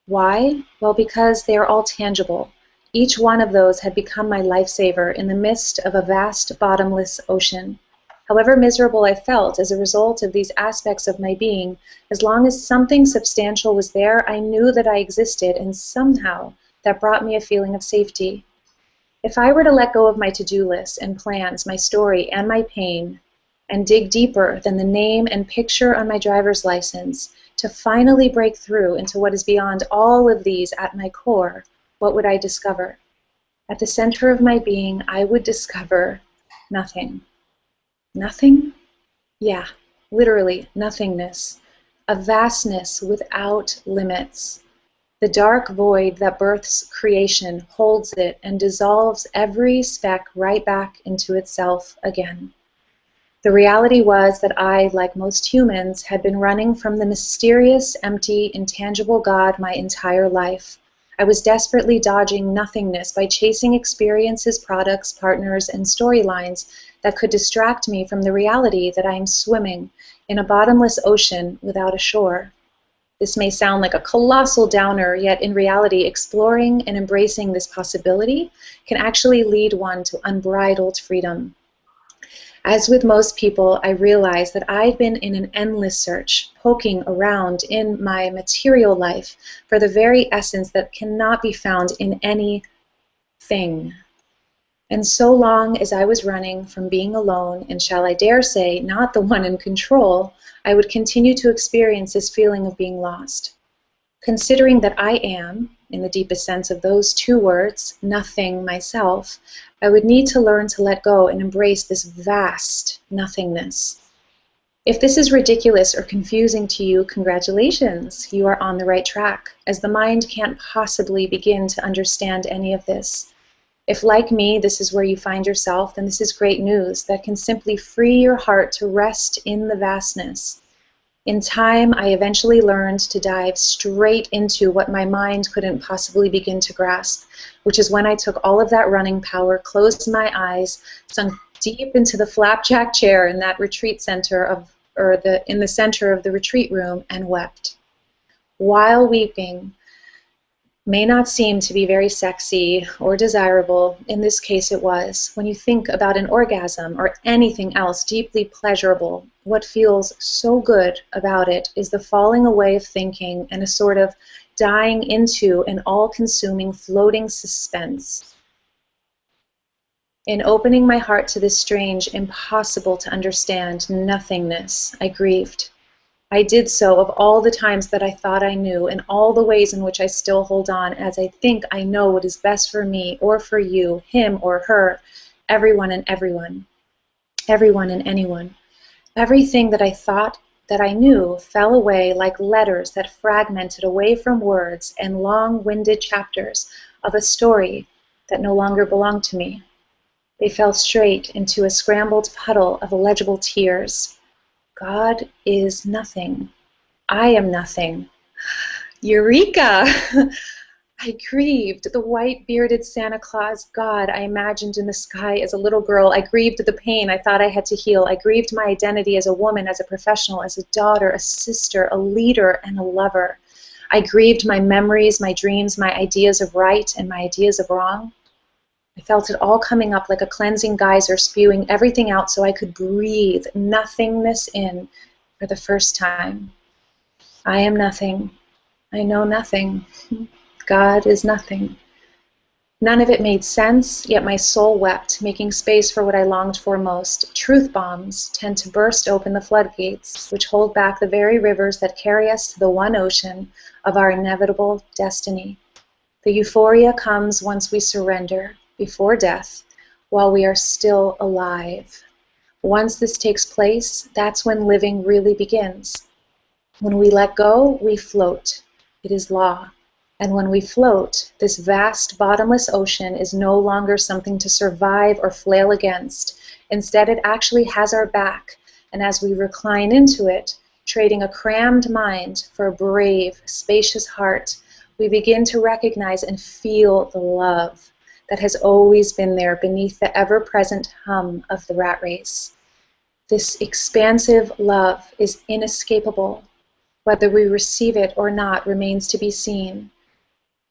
Why? Well, because they are all tangible. Each one of those had become my lifesaver in the midst of a vast, bottomless ocean. However miserable I felt as a result of these aspects of my being, as long as something substantial was there, I knew that I existed, and somehow that brought me a feeling of safety. If I were to let go of my to-do list and plans, my story and my pain, and dig deeper than the name and picture on my driver's license, to finally break through into what is beyond all of these at my core, what would I discover? At the center of my being, I would discover nothing. Nothing? Yeah, literally nothingness. A vastness without limits. The dark void that births creation holds it and dissolves every speck right back into itself again. The reality was that I, like most humans, had been running from the mysterious, empty, intangible God my entire life. I was desperately dodging nothingness by chasing experiences, products, partners, and storylines that could distract me from the reality that I am swimming in a bottomless ocean without a shore. This may sound like a colossal downer, yet in reality, exploring and embracing this possibility can actually lead one to unbridled freedom. As with most people, I realized that I'd been in an endless search, poking around in my material life for the very essence that cannot be found in any thing. And so long as I was running from being alone, and shall I dare say, not the one in control, I would continue to experience this feeling of being lost. Considering that I am, in the deepest sense of those two words, nothing myself, I would need to learn to let go and embrace this vast nothingness. If this is ridiculous or confusing to you, congratulations, you are on the right track, as the mind can't possibly begin to understand any of this. If, like me, this is where you find yourself, then this is great news that can simply free your heart to rest in the vastness. In time, I eventually learned to dive straight into what my mind couldn't possibly begin to grasp, which is when I took all of that running power, closed my eyes, sunk deep into the flapjack chair in that retreat center in the center of the retreat room, and wept. While weeping may not seem to be very sexy or desirable, in this case it was. When you think about an orgasm or anything else deeply pleasurable, what feels so good about it is the falling away of thinking and a sort of dying into an all-consuming floating suspense. In opening my heart to this strange, impossible to understand nothingness, I grieved. I did so of all the times that I thought I knew, and all the ways in which I still hold on, as I think I know what is best for me or for you, him or her, everyone and everyone, everyone and anyone. Everything that I thought that I knew fell away like letters that fragmented away from words and long-winded chapters of a story that no longer belonged to me. They fell straight into a scrambled puddle of illegible tears. God is nothing. I am nothing. Eureka! I grieved the white-bearded Santa Claus God I imagined in the sky as a little girl. I grieved the pain I thought I had to heal. I grieved my identity as a woman, as a professional, as a daughter, a sister, a leader, and a lover. I grieved my memories, my dreams, my ideas of right and my ideas of wrong. I felt it all coming up like a cleansing geyser, spewing everything out so I could breathe nothingness in for the first time. I am nothing. I know nothing. God is nothing. None of it made sense, yet my soul wept, making space for what I longed for most. Truth bombs tend to burst open the floodgates, which hold back the very rivers that carry us to the one ocean of our inevitable destiny. The euphoria comes once we surrender, before death, while we are still alive. Once this takes place, that's when living really begins. When we let go, we float. It is law. And when we float, this vast, bottomless ocean is no longer something to survive or flail against. Instead, it actually has our back. And as we recline into it, trading a crammed mind for a brave, spacious heart, we begin to recognize and feel the love that has always been there beneath the ever-present hum of the rat race. This expansive love is inescapable. Whether we receive it or not remains to be seen.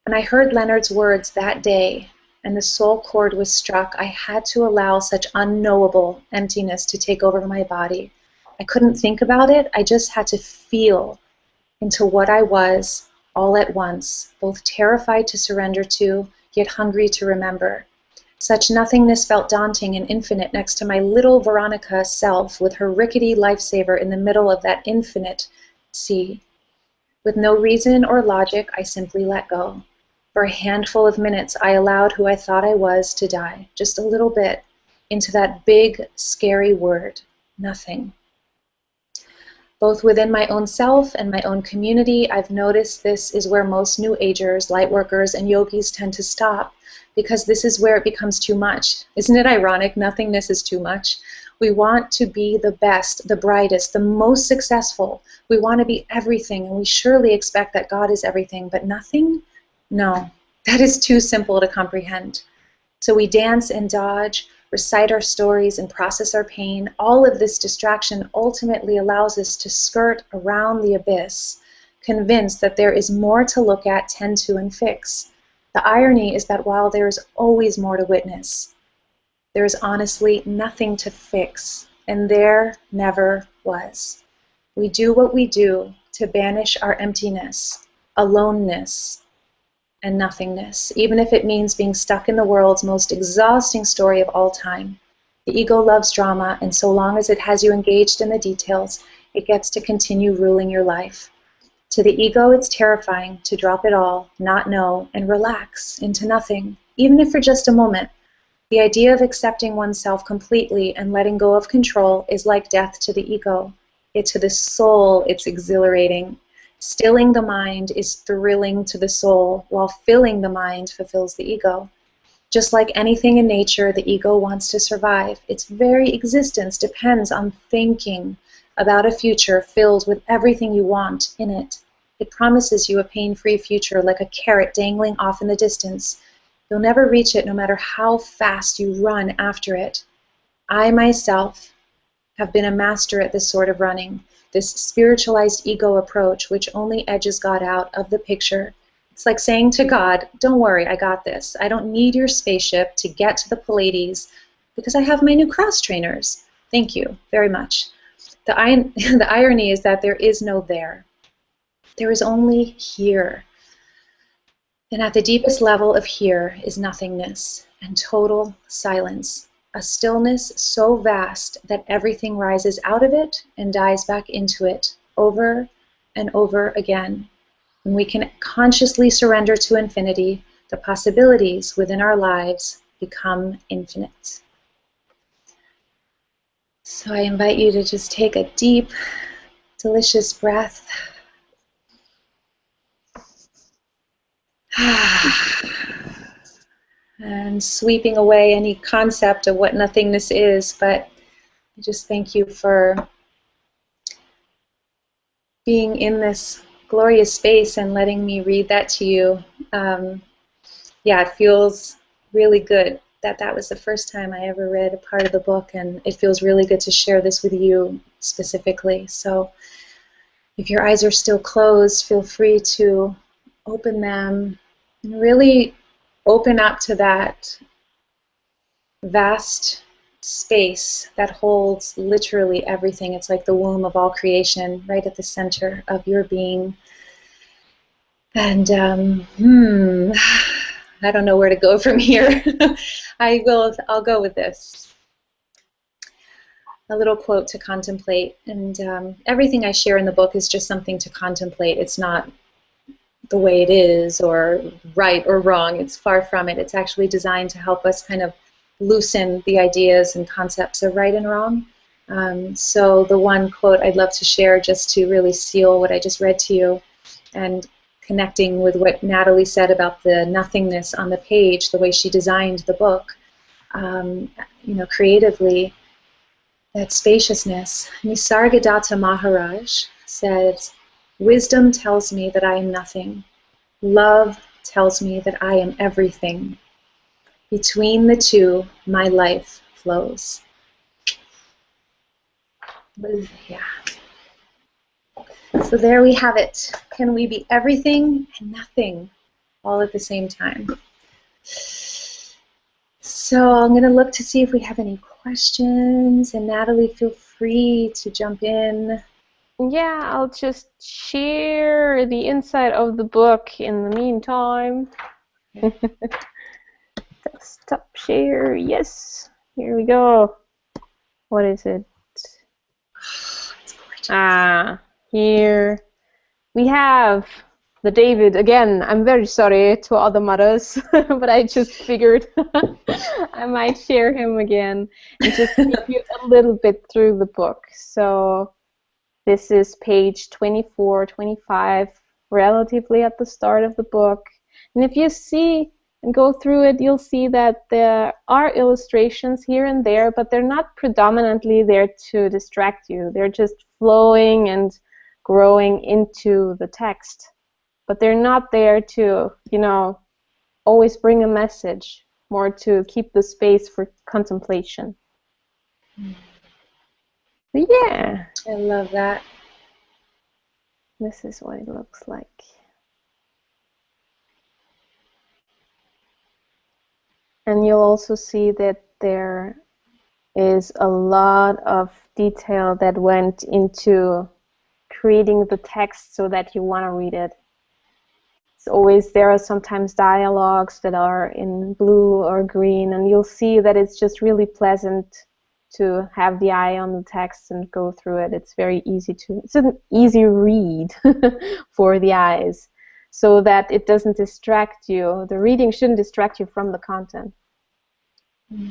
When I heard Leonard's words that day and the soul chord was struck, I had to allow such unknowable emptiness to take over my body. I couldn't think about it. I just had to feel into what I was all at once, both terrified to surrender to, yet hungry to remember. Such nothingness felt daunting and infinite next to my little Veronica self with her rickety lifesaver in the middle of that infinite sea. With no reason or logic, I simply let go. For a handful of minutes, I allowed who I thought I was to die, just a little bit, into that big, scary word, nothing. Both within my own self and my own community, I've noticed this is where most New Agers, lightworkers, and yogis tend to stop, because this is where it becomes too much. Isn't it ironic? Nothingness is too much. We want to be the best, the brightest, the most successful. We want to be everything, and we surely expect that God is everything, but nothing? No, that is too simple to comprehend. So we dance and dodge, recite our stories, and process our pain. All of this distraction ultimately allows us to skirt around the abyss, convinced that there is more to look at, tend to, and fix. The irony is that while there is always more to witness, there is honestly nothing to fix, and there never was. We do what we do to banish our emptiness, aloneness, and nothingness, even if it means being stuck in the world's most exhausting story of all time. The ego loves drama, and so long as it has you engaged in the details, it gets to continue ruling your life. To the ego, it's terrifying to drop it all, not know, and relax into nothing, even if for just a moment. The idea of accepting oneself completely and letting go of control is like death to the ego. Yet to the soul, it's exhilarating. Stilling the mind is thrilling to the soul, while filling the mind fulfills the ego. Just like anything in nature, the ego wants to survive. Its very existence depends on thinking about a future filled with everything you want in it. It promises you a pain-free future like a carrot dangling off in the distance. You'll never reach it no matter how fast you run after it. I myself have been a master at this sort of running, this spiritualized ego approach which only edges God out of the picture. It's like saying to God, don't worry, I got this. I don't need your spaceship to get to the Pleiades because I have my new cross trainers. Thank you very much. The irony is that there is no there. There is only here. And at the deepest level of here is nothingness and total silence. A stillness so vast that everything rises out of it and dies back into it over and over again. When we can consciously surrender to infinity, the possibilities within our lives become infinite. So I invite you to just take a deep, delicious breath. And sweeping away any concept of what nothingness is, but I just thank you for being in this glorious space and letting me read that to you. Yeah, it feels really good that that was the first time I ever read a part of the book, and it feels really good to share this with you specifically. So if your eyes are still closed, feel free to open them and really open up to that vast space that holds literally everything. It's like the womb of all creation, right at the center of your being. And I don't know where to go from here. I'll go with this. A little quote to contemplate. And everything I share in the book is just something to contemplate. It's not the way it is or right or wrong. It's far from it. It's actually designed to help us kind of loosen the ideas and concepts of right and wrong. So the one quote I'd love to share just to really seal what I just read to you, and connecting with what Natalie said about the nothingness on the page, the way she designed the book, creatively, that spaciousness. Nisargadatta Maharaj says, "Wisdom tells me that I am nothing. Love tells me that I am everything. Between the two, my life flows." Yeah. So there we have it. Can we be everything and nothing? all at the same time. So I'm going to look to see if we have any questions. And Natalie, feel free to jump in. Yeah, I'll just share the inside of the book in the meantime. Stop share. Yes. Here we go. What is it? It's gorgeous. Here we have the David again. I'm very sorry to all the mothers, but I just figured I might share him again and just take you a little bit through the book. So this is page 24, 25, relatively at the start of the book. And if you see and go through it, you'll see that there are illustrations here and there, but they're not predominantly there to distract you. They're just flowing and growing into the text. But they're not there to, you know, always bring a message, more to keep the space for contemplation. But yeah. I love that. This is what it looks like. And you'll also see that there is a lot of detail that went into creating the text so that you want to read it. It's always, there are sometimes dialogues that are in blue or green, and you'll see that it's just really pleasant to have the eye on the text and go through it. It's very easy to, it's an easy read for the eyes, so that it doesn't distract you. The reading shouldn't distract you from the content.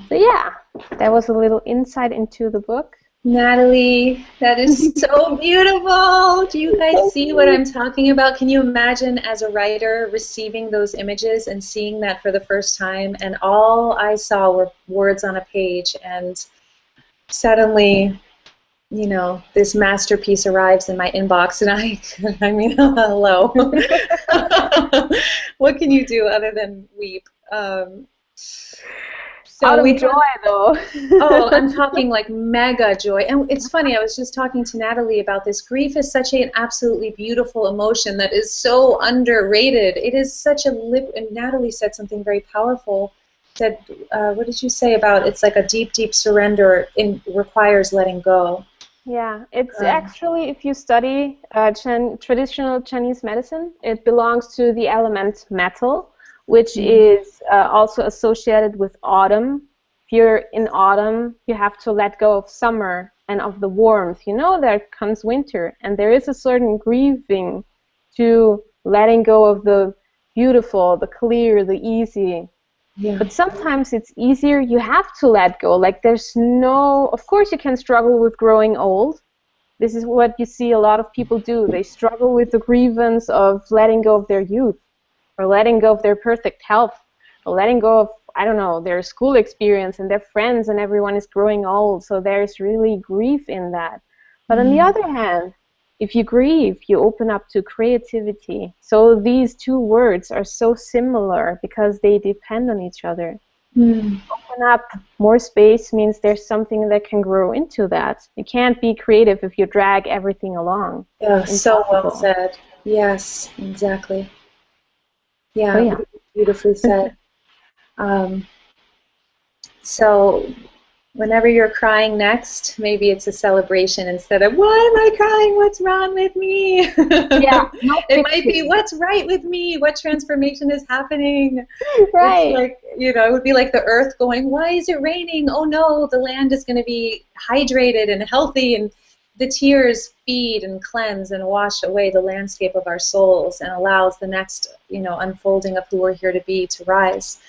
So yeah, that was a little insight into the book. Natalie, that is so beautiful. Do you guys see what I'm talking about? Can you imagine as a writer receiving those images and seeing that for the first time, and all I saw were words on a page, and suddenly, you know, this masterpiece arrives in my inbox, and I mean, hello. What can you do other than weep? So out of joy, though. Oh, I'm talking like mega joy. And it's funny, I was just talking to Natalie about this. Grief is such an absolutely beautiful emotion that is so underrated. It is such a and Natalie said something very powerful. Said, what did you say about it's like a deep, deep surrender requires letting go? Yeah, it's actually, if you study traditional Chinese medicine, it belongs to the element metal, which is also associated with autumn. If you're in autumn, you have to let go of summer and of the warmth. You know, there comes winter, and there is a certain grieving to letting go of the beautiful, the clear, the easy. Yeah. But sometimes it's easier, you have to let go. Like there's no, of course you can struggle with growing old. This is what you see a lot of people do. They struggle with the grievance of letting go of their youth, or letting go of their perfect health, or letting go of, I don't know, their school experience and their friends, and everyone is growing old, so there's really grief in that. But on the other hand, if you grieve, you open up to creativity. So these two words are so similar because they depend on each other. Open up more space means there's something that can grow into that. You can't be creative if you drag everything along. Yeah, so well said. Yes, exactly. Yeah, oh, yeah. Beautifully said. So whenever you're crying next, maybe it's a celebration instead of, why am I crying? What's wrong with me? Yeah, it might be, what's right with me? What transformation is happening? Right. It's like, you know, it would be like the earth going, why is it raining? Oh no, the land is going to be hydrated and healthy, and the tears feed and cleanse and wash away the landscape of our souls and allows the next, you know, unfolding of who we're here to be to rise.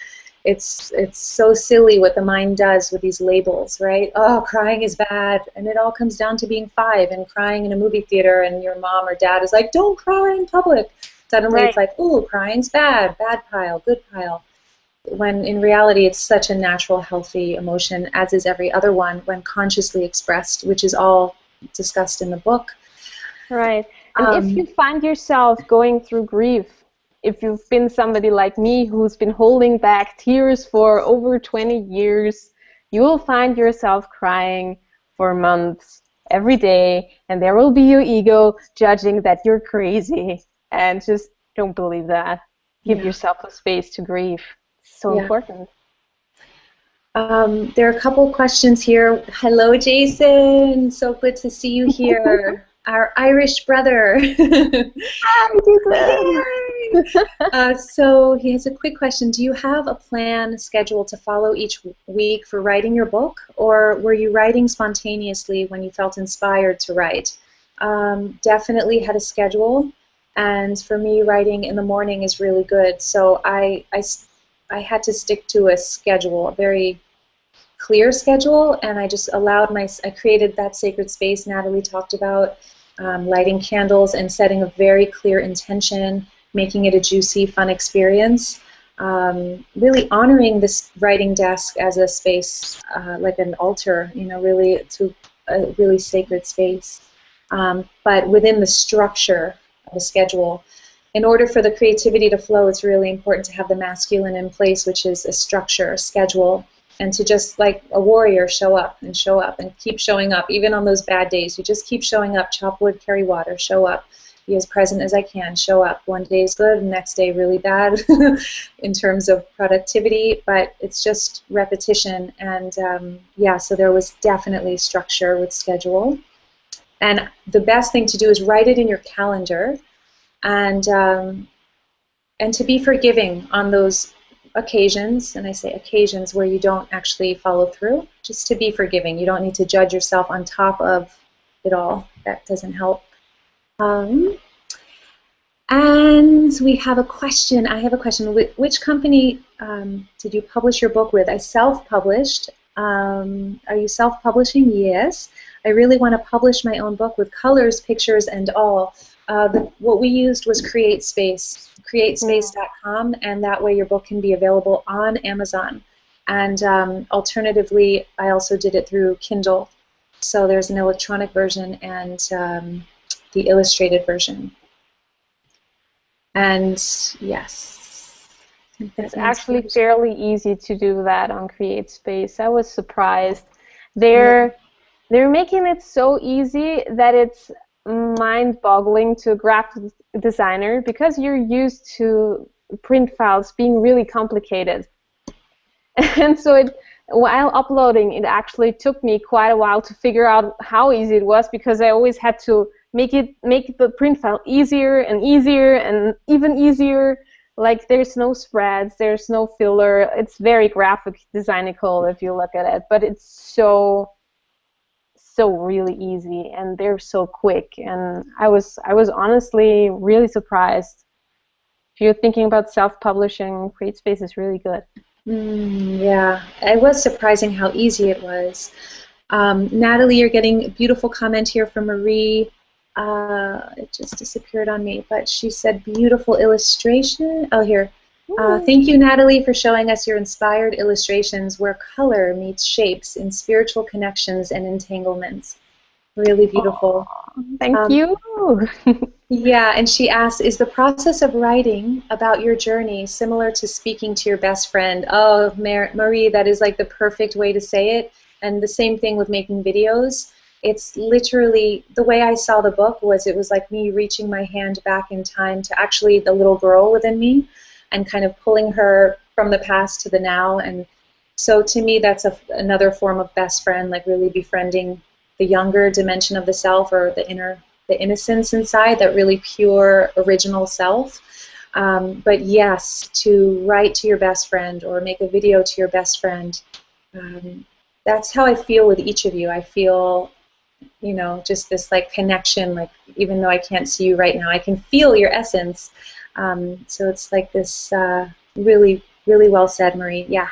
It's so silly what the mind does with these labels, right? Oh, crying is bad, and it all comes down to being 5 and crying in a movie theater, and your mom or dad is like, don't cry in public. Suddenly It's like, ooh, crying's bad pile, good pile. When in reality it's such a natural, healthy emotion, as is every other one when consciously expressed, which is all discussed in the book. Right. And if you find yourself going through grief, if you've been somebody like me who's been holding back tears for over 20 years, you will find yourself crying for months every day, and there will be your ego judging that you're crazy, and just don't believe that. give yourself the space to grieve. It's so important. There are a couple questions here. Hello, Jason. So good to see you here. Our Irish brother. Hi, Jason. So he has a quick question. Do you have a plan, schedule to follow each week for writing your book, or were you writing spontaneously when you felt inspired to write? Definitely had a schedule, and for me, writing in the morning is really good. So I had to stick to a schedule, a very clear schedule, and I just allowed I created that sacred space Natalie talked about, lighting candles and setting a very clear intention, making it a juicy, fun experience, really honoring this writing desk as a space, like an altar, really to a really sacred space. But within the structure of a schedule, in order for the creativity to flow, it's really important to have the masculine in place, which is a structure, a schedule, and to just like a warrior show up and keep showing up, even on those bad days. You just keep showing up, chop wood, carry water, show up, be as present as I can, show up. One day is good, the next day really bad in terms of productivity, but it's just repetition. And so there was definitely structure with schedule. And the best thing to do is write it in your calendar, and to be forgiving on those occasions, and I say occasions where you don't actually follow through, just to be forgiving. You don't need to judge yourself on top of it all. That doesn't help. And we have a question. I have a question. Which company did you publish your book with? I self-published. Are you self-publishing? Yes. I really want to publish my own book with colors, pictures, and all. What we used was CreateSpace, createspace.com, and that way your book can be available on Amazon. And alternatively, I also did it through Kindle. So there's an electronic version and the illustrated version. And yes. It's actually fairly easy to do that on CreateSpace. I was surprised. They're making it so easy that it's mind-boggling to a graphic designer, because you're used to print files being really complicated. And so while uploading, it actually took me quite a while to figure out how easy it was, because I always had to make the print file easier and easier and even easier. Like, there's no spreads, there's no filler. It's very graphic designical if you look at it, but it's so really easy, and they're so quick. And I was honestly really surprised. If you're thinking about self-publishing, CreateSpace is really good. Yeah, it was surprising how easy it was. Natalie, you're getting a beautiful comment here from Marie. It just disappeared on me, but she said beautiful illustration. Oh, here. Thank you, Natalie, for showing us your inspired illustrations where color meets shapes in spiritual connections and entanglements. Really beautiful. Thank you. Yeah, and she asks, is the process of writing about your journey similar to speaking to your best friend? Oh, Marie, that is like the perfect way to say it. And the same thing with making videos. It's literally, the way I saw the book was, it was like me reaching my hand back in time to actually the little girl within me, and kind of pulling her from the past to the now. And so to me, that's another form of best friend, like really befriending the younger dimension of the self, or the innocence inside, that really pure original self. But yes, to write to your best friend or make a video to your best friend, that's how I feel with each of you. I feel, just this like connection, like even though I can't see you right now, I can feel your essence. So it's like this really, really well said, Marie. Yeah,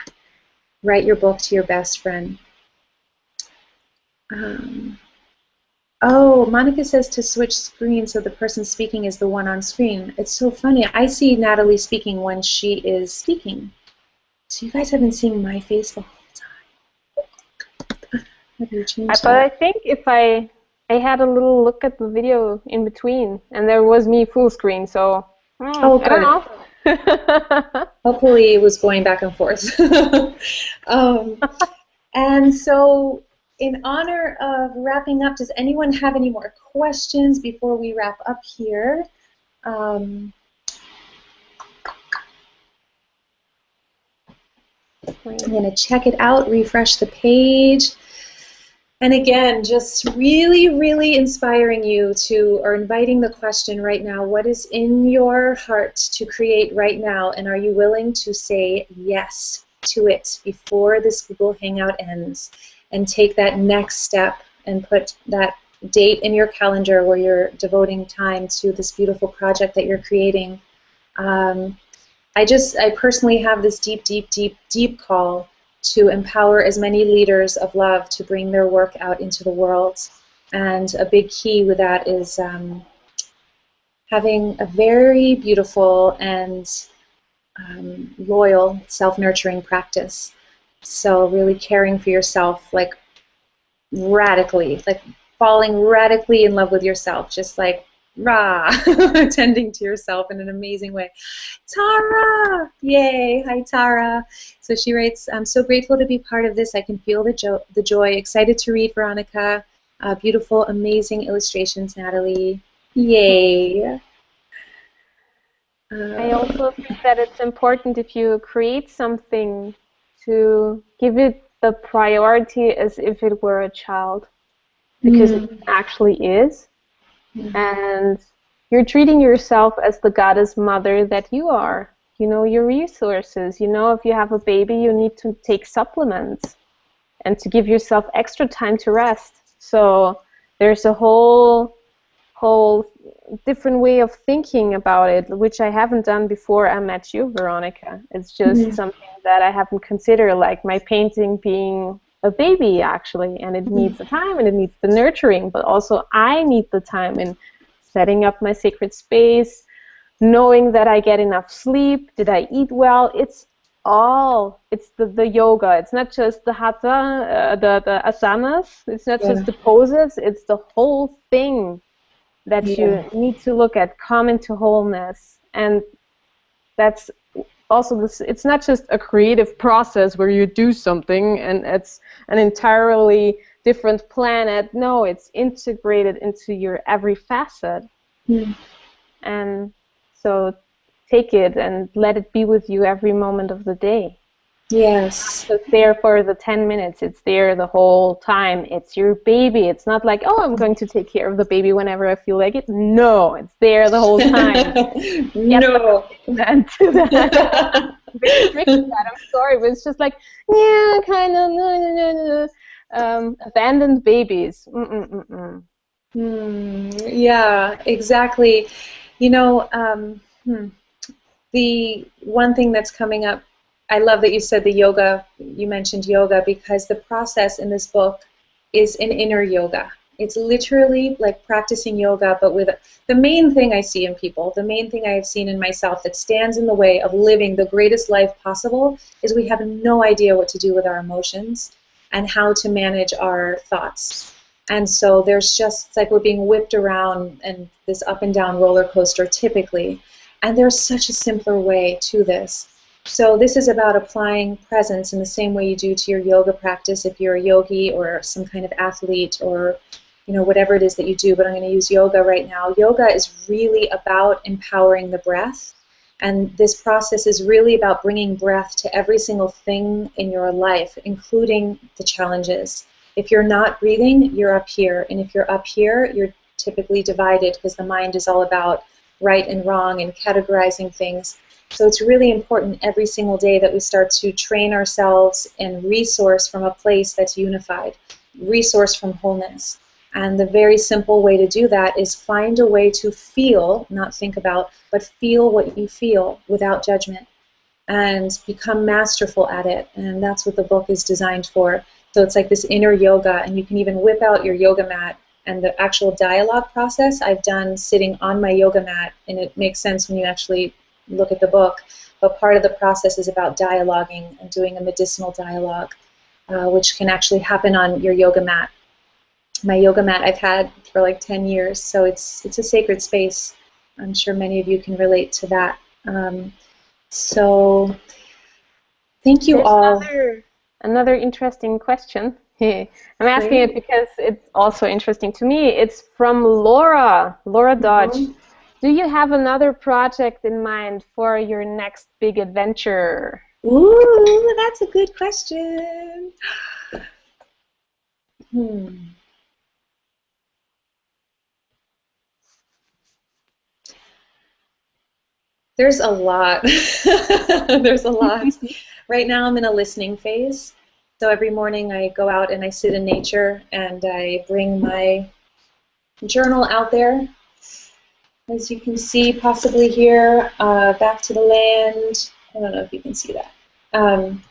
write your book to your best friend. Oh, Monica says to switch screens so the person speaking is the one on screen. It's so funny. I see Natalie speaking when she is speaking. So you guys have been seeing my face the whole time. But I think if I had a little look at the video in between, and there was me full screen, so oh, good. Hopefully it was going back and forth. And so, in honor of wrapping up, does anyone have any more questions before we wrap up here? I'm going to check it out, refresh the page. And again, just really, really inspiring you to, or inviting the question right now, what is in your heart to create right now? And are you willing to say yes to it before this Google Hangout ends? And take that next step and put that date in your calendar where you're devoting time to this beautiful project that you're creating. I personally have this deep, deep, deep, deep call to empower as many leaders of love to bring their work out into the world. And a big key with that is having a very beautiful and loyal self-nurturing practice. So really caring for yourself, like radically, like falling radically in love with yourself, just like rah, attending to yourself in an amazing way. Tara! Yay! Hi, Tara. So she writes, I'm so grateful to be part of this. I can feel the joy. Excited to read, Veronica. Beautiful, amazing illustrations, Natalie. Yay! I also think that it's important if you create something to give it the priority as if it were a child, because it actually is. And you're treating yourself as the goddess mother that you are. You know your resources. You know if you have a baby, you need to take supplements and to give yourself extra time to rest. So there's a whole different way of thinking about it, which I haven't done before I met you, Veronica. It's just something that I haven't considered, like my painting being a baby, actually, and it needs the time and it needs the nurturing, but also I need the time in setting up my sacred space, knowing that I get enough sleep, did I eat well. It's the yoga. It's not just the hatha, the asanas. It's not just the poses. It's the whole thing that you need to look at, come into wholeness. And that's also this. It's not just a creative process where you do something and it's an entirely different planet. No, it's integrated into your every facet. And so take it and let it be with you every moment of the day. Yes. It's there for the 10 minutes. It's there the whole time. It's your baby. It's not like, oh, I'm going to take care of the baby whenever I feel like it. No, it's there the whole time. No. That. Very strict with that. I'm sorry, but it's just like, yeah, kind of, abandoned babies. Yeah, exactly. You know, the one thing that's coming up, I love that you said the yoga, you mentioned yoga, because the process in this book is an inner yoga. It's literally like practicing yoga, but with the main thing I see in people, the main thing I have seen in myself that stands in the way of living the greatest life possible is we have no idea what to do with our emotions and how to manage our thoughts. And so there's just, it's like we're being whipped around and this up and down roller coaster typically. And there's such a simpler way to this. So this is about applying presence in the same way you do to your yoga practice if you're a yogi or some kind of athlete or, you know, whatever it is that you do. But I'm going to use yoga right now. Yoga is really about empowering the breath. And this process is really about bringing breath to every single thing in your life, including the challenges. If you're not breathing, you're up here. And if you're up here, you're typically divided because the mind is all about right and wrong and categorizing things. So it's really important every single day that we start to train ourselves and resource from a place that's unified, resource from wholeness. And the very simple way to do that is find a way to feel, not think about, but feel what you feel without judgment and become masterful at it. And that's what the book is designed for. So it's like this inner yoga, and you can even whip out your yoga mat. And the actual dialogue process I've done sitting on my yoga mat, and it makes sense when you actually look at the book, but part of the process is about dialoguing and doing a medicinal dialogue, which can actually happen on your yoga mat. My yoga mat I've had for like 10 years, so it's a sacred space. I'm sure many of you can relate to that. So thank you all. Another interesting question. I'm asking it because it's also interesting to me. It's from Laura Dodge. Do you have another project in mind for your next big adventure? Ooh, that's a good question. There's a lot. There's a lot. Right now I'm in a listening phase. So every morning I go out and I sit in nature and I bring my journal out there. As you can see, possibly here, back to the land. I don't know if you can see that. And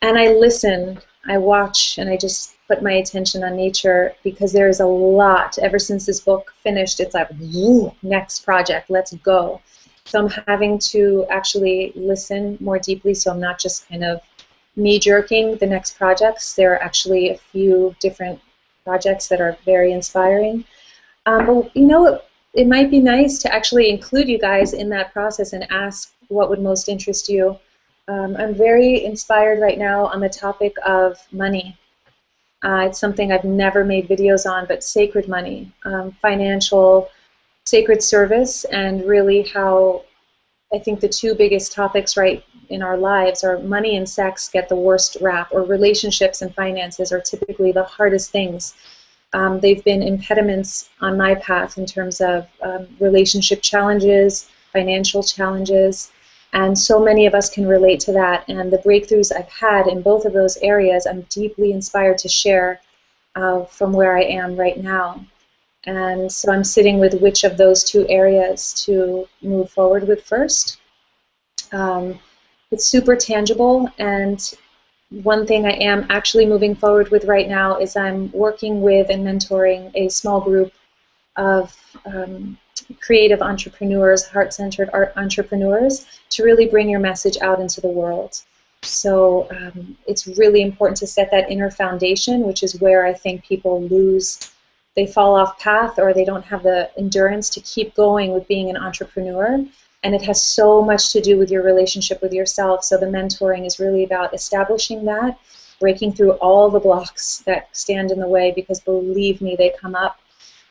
I listen, I watch, and I just put my attention on nature because there is a lot. Ever since this book finished, it's like, woo, next project, let's go. So I'm having to actually listen more deeply, so I'm not just kind of knee-jerking the next projects. There are actually a few different projects that are very inspiring. But you know, it might be nice to actually include you guys in that process and ask what would most interest you. I'm very inspired right now on the topic of money. It's something I've never made videos on, but sacred money, financial, sacred service, and really how I think the two biggest topics right in our lives are money and sex get the worst rap, or relationships and finances are typically the hardest things. They've been impediments on my path in terms of relationship challenges, financial challenges, and so many of us can relate to that. And the breakthroughs I've had in both of those areas, I'm deeply inspired to share from where I am right now. And so I'm sitting with which of those two areas to move forward with first. It's super tangible, and one thing I am actually moving forward with right now is I'm working with and mentoring a small group of creative entrepreneurs, heart-centered art entrepreneurs, to really bring your message out into the world. So it's really important to set that inner foundation, which is where I think people lose. They fall off path, or they don't have the endurance to keep going with being an entrepreneur. And it has so much to do with your relationship with yourself. So the mentoring is really about establishing that, breaking through all the blocks that stand in the way, because believe me, they come up.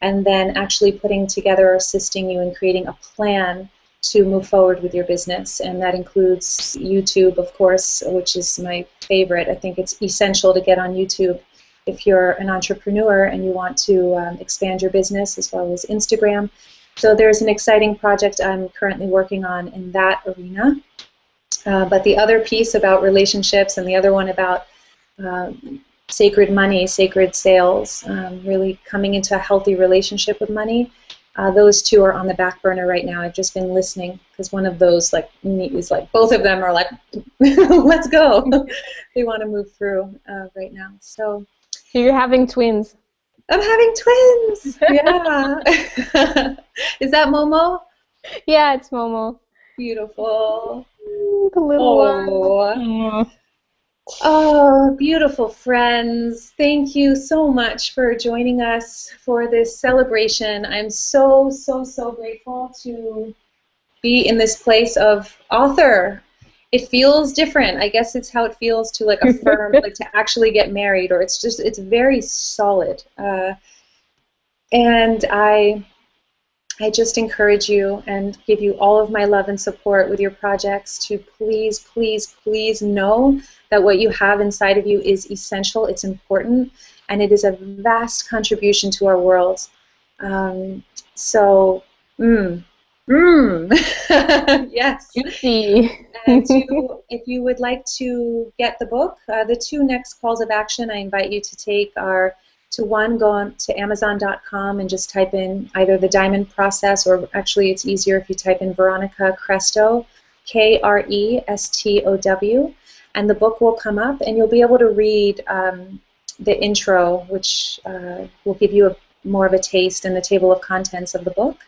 And then actually putting together or assisting you in creating a plan to move forward with your business. And that includes YouTube, of course, which is my favorite. I think it's essential to get on YouTube if you're an entrepreneur and you want to expand your business, as well as Instagram. So there's an exciting project I'm currently working on in that arena. But the other piece about relationships and the other one about sacred money, sacred sales, really coming into a healthy relationship with money, those two are on the back burner right now. I've just been listening because one of those is like both of them are like, let's go. They want to move through right now. So you're having twins. I'm having twins. Yeah. Is that Momo? Yeah, it's Momo. Beautiful. The little one. Oh, beautiful friends. Thank you so much for joining us for this celebration. I'm so, so, so grateful to be in this place of author. It feels different. I guess it's how it feels to like affirm, like to actually get married, or it's very solid. And I just encourage you and give you all of my love and support with your projects to please, please, please know that what you have inside of you is essential, it's important, and it is a vast contribution to our world. Yes. Juicy. And if you would like to get the book, the two next calls of action I invite you to take are to one, go on to Amazon.com and just type in either the Diamond Process, or actually it's easier if you type in Veronica Krestow, Krestow, and the book will come up, and you'll be able to read the intro, which will give you more of a taste, and the table of contents of the book.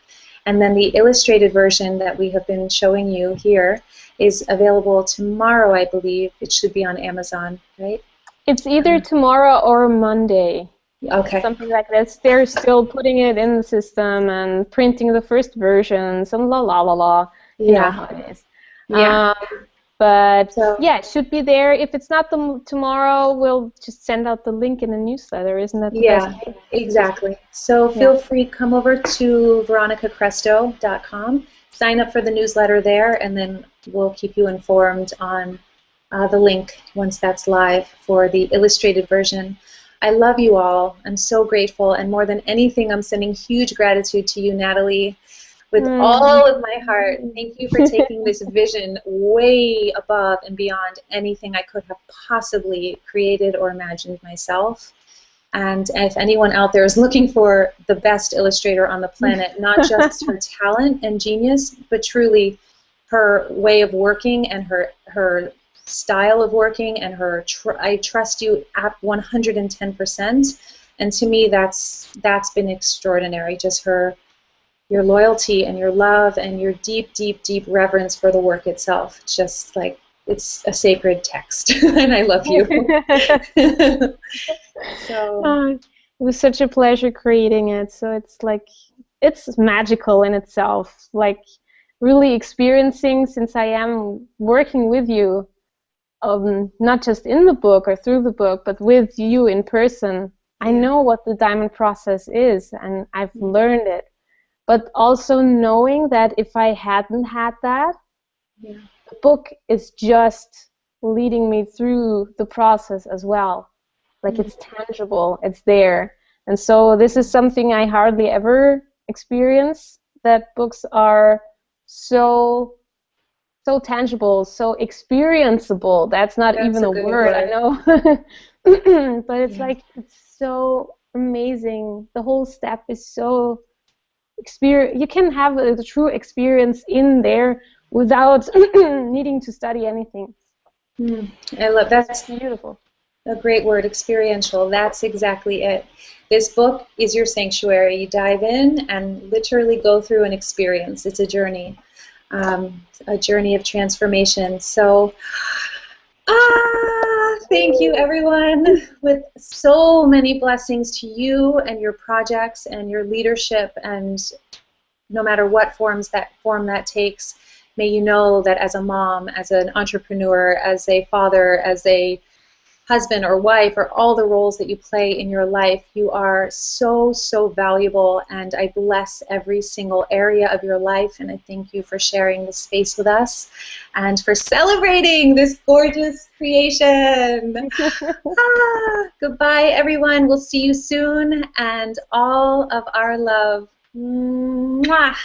And then the illustrated version that we have been showing you here is available tomorrow, I believe. It should be on Amazon, right? It's either tomorrow or Monday. Okay. Something like this. They're still putting it in the system and printing the first versions and la la la la. You know how it is. Yeah. But So, yeah, it should be there. If it's not tomorrow, we'll just send out the link in the newsletter. Isn't that the best way? Exactly. So feel free, come over to veronicakrestow.com, sign up for the newsletter there, and then we'll keep you informed on the link once that's live for the illustrated version. I love you all. I'm so grateful, and more than anything, I'm sending huge gratitude to you, Natalie, with all of my heart. Thank you for taking this vision way above and beyond anything I could have possibly created or imagined myself. And if anyone out there is looking for the best illustrator on the planet, not just her talent and genius, but truly her way of working and her style of working and her I trust you at 110%. And to me, that's been extraordinary. Just your loyalty and your love and your deep, deep, deep reverence for the work itself. Just like it's a sacred text, and I love you. So it was such a pleasure creating it. So it's like, it's magical in itself. Like really experiencing, since I am working with you, not just in the book or through the book, but with you in person. I know what the diamond process is, and I've learned it. But also knowing that if I hadn't had that, the book is just leading me through the process as well. Like it's tangible, it's there. And so this is something I hardly ever experience, that books are so tangible, so experienceable. That's not even a word, I know. But it's like, it's so amazing. The whole step is so you can have the true experience in there without needing to study anything. I love that's beautiful. A great word, experiential. That's exactly it. This book is your sanctuary. You dive in and literally go through an experience. It's a journey of transformation. So, thank you, everyone. With so many blessings to you and your projects and your leadership, and no matter what form that takes, may you know that as a mom, as an entrepreneur, as a father, as a husband or wife, or all the roles that you play in your life, you are so, so valuable, and I bless every single area of your life, and I thank you for sharing this space with us and for celebrating this gorgeous creation. Goodbye, everyone. We'll see you soon, and all of our love. Mwah.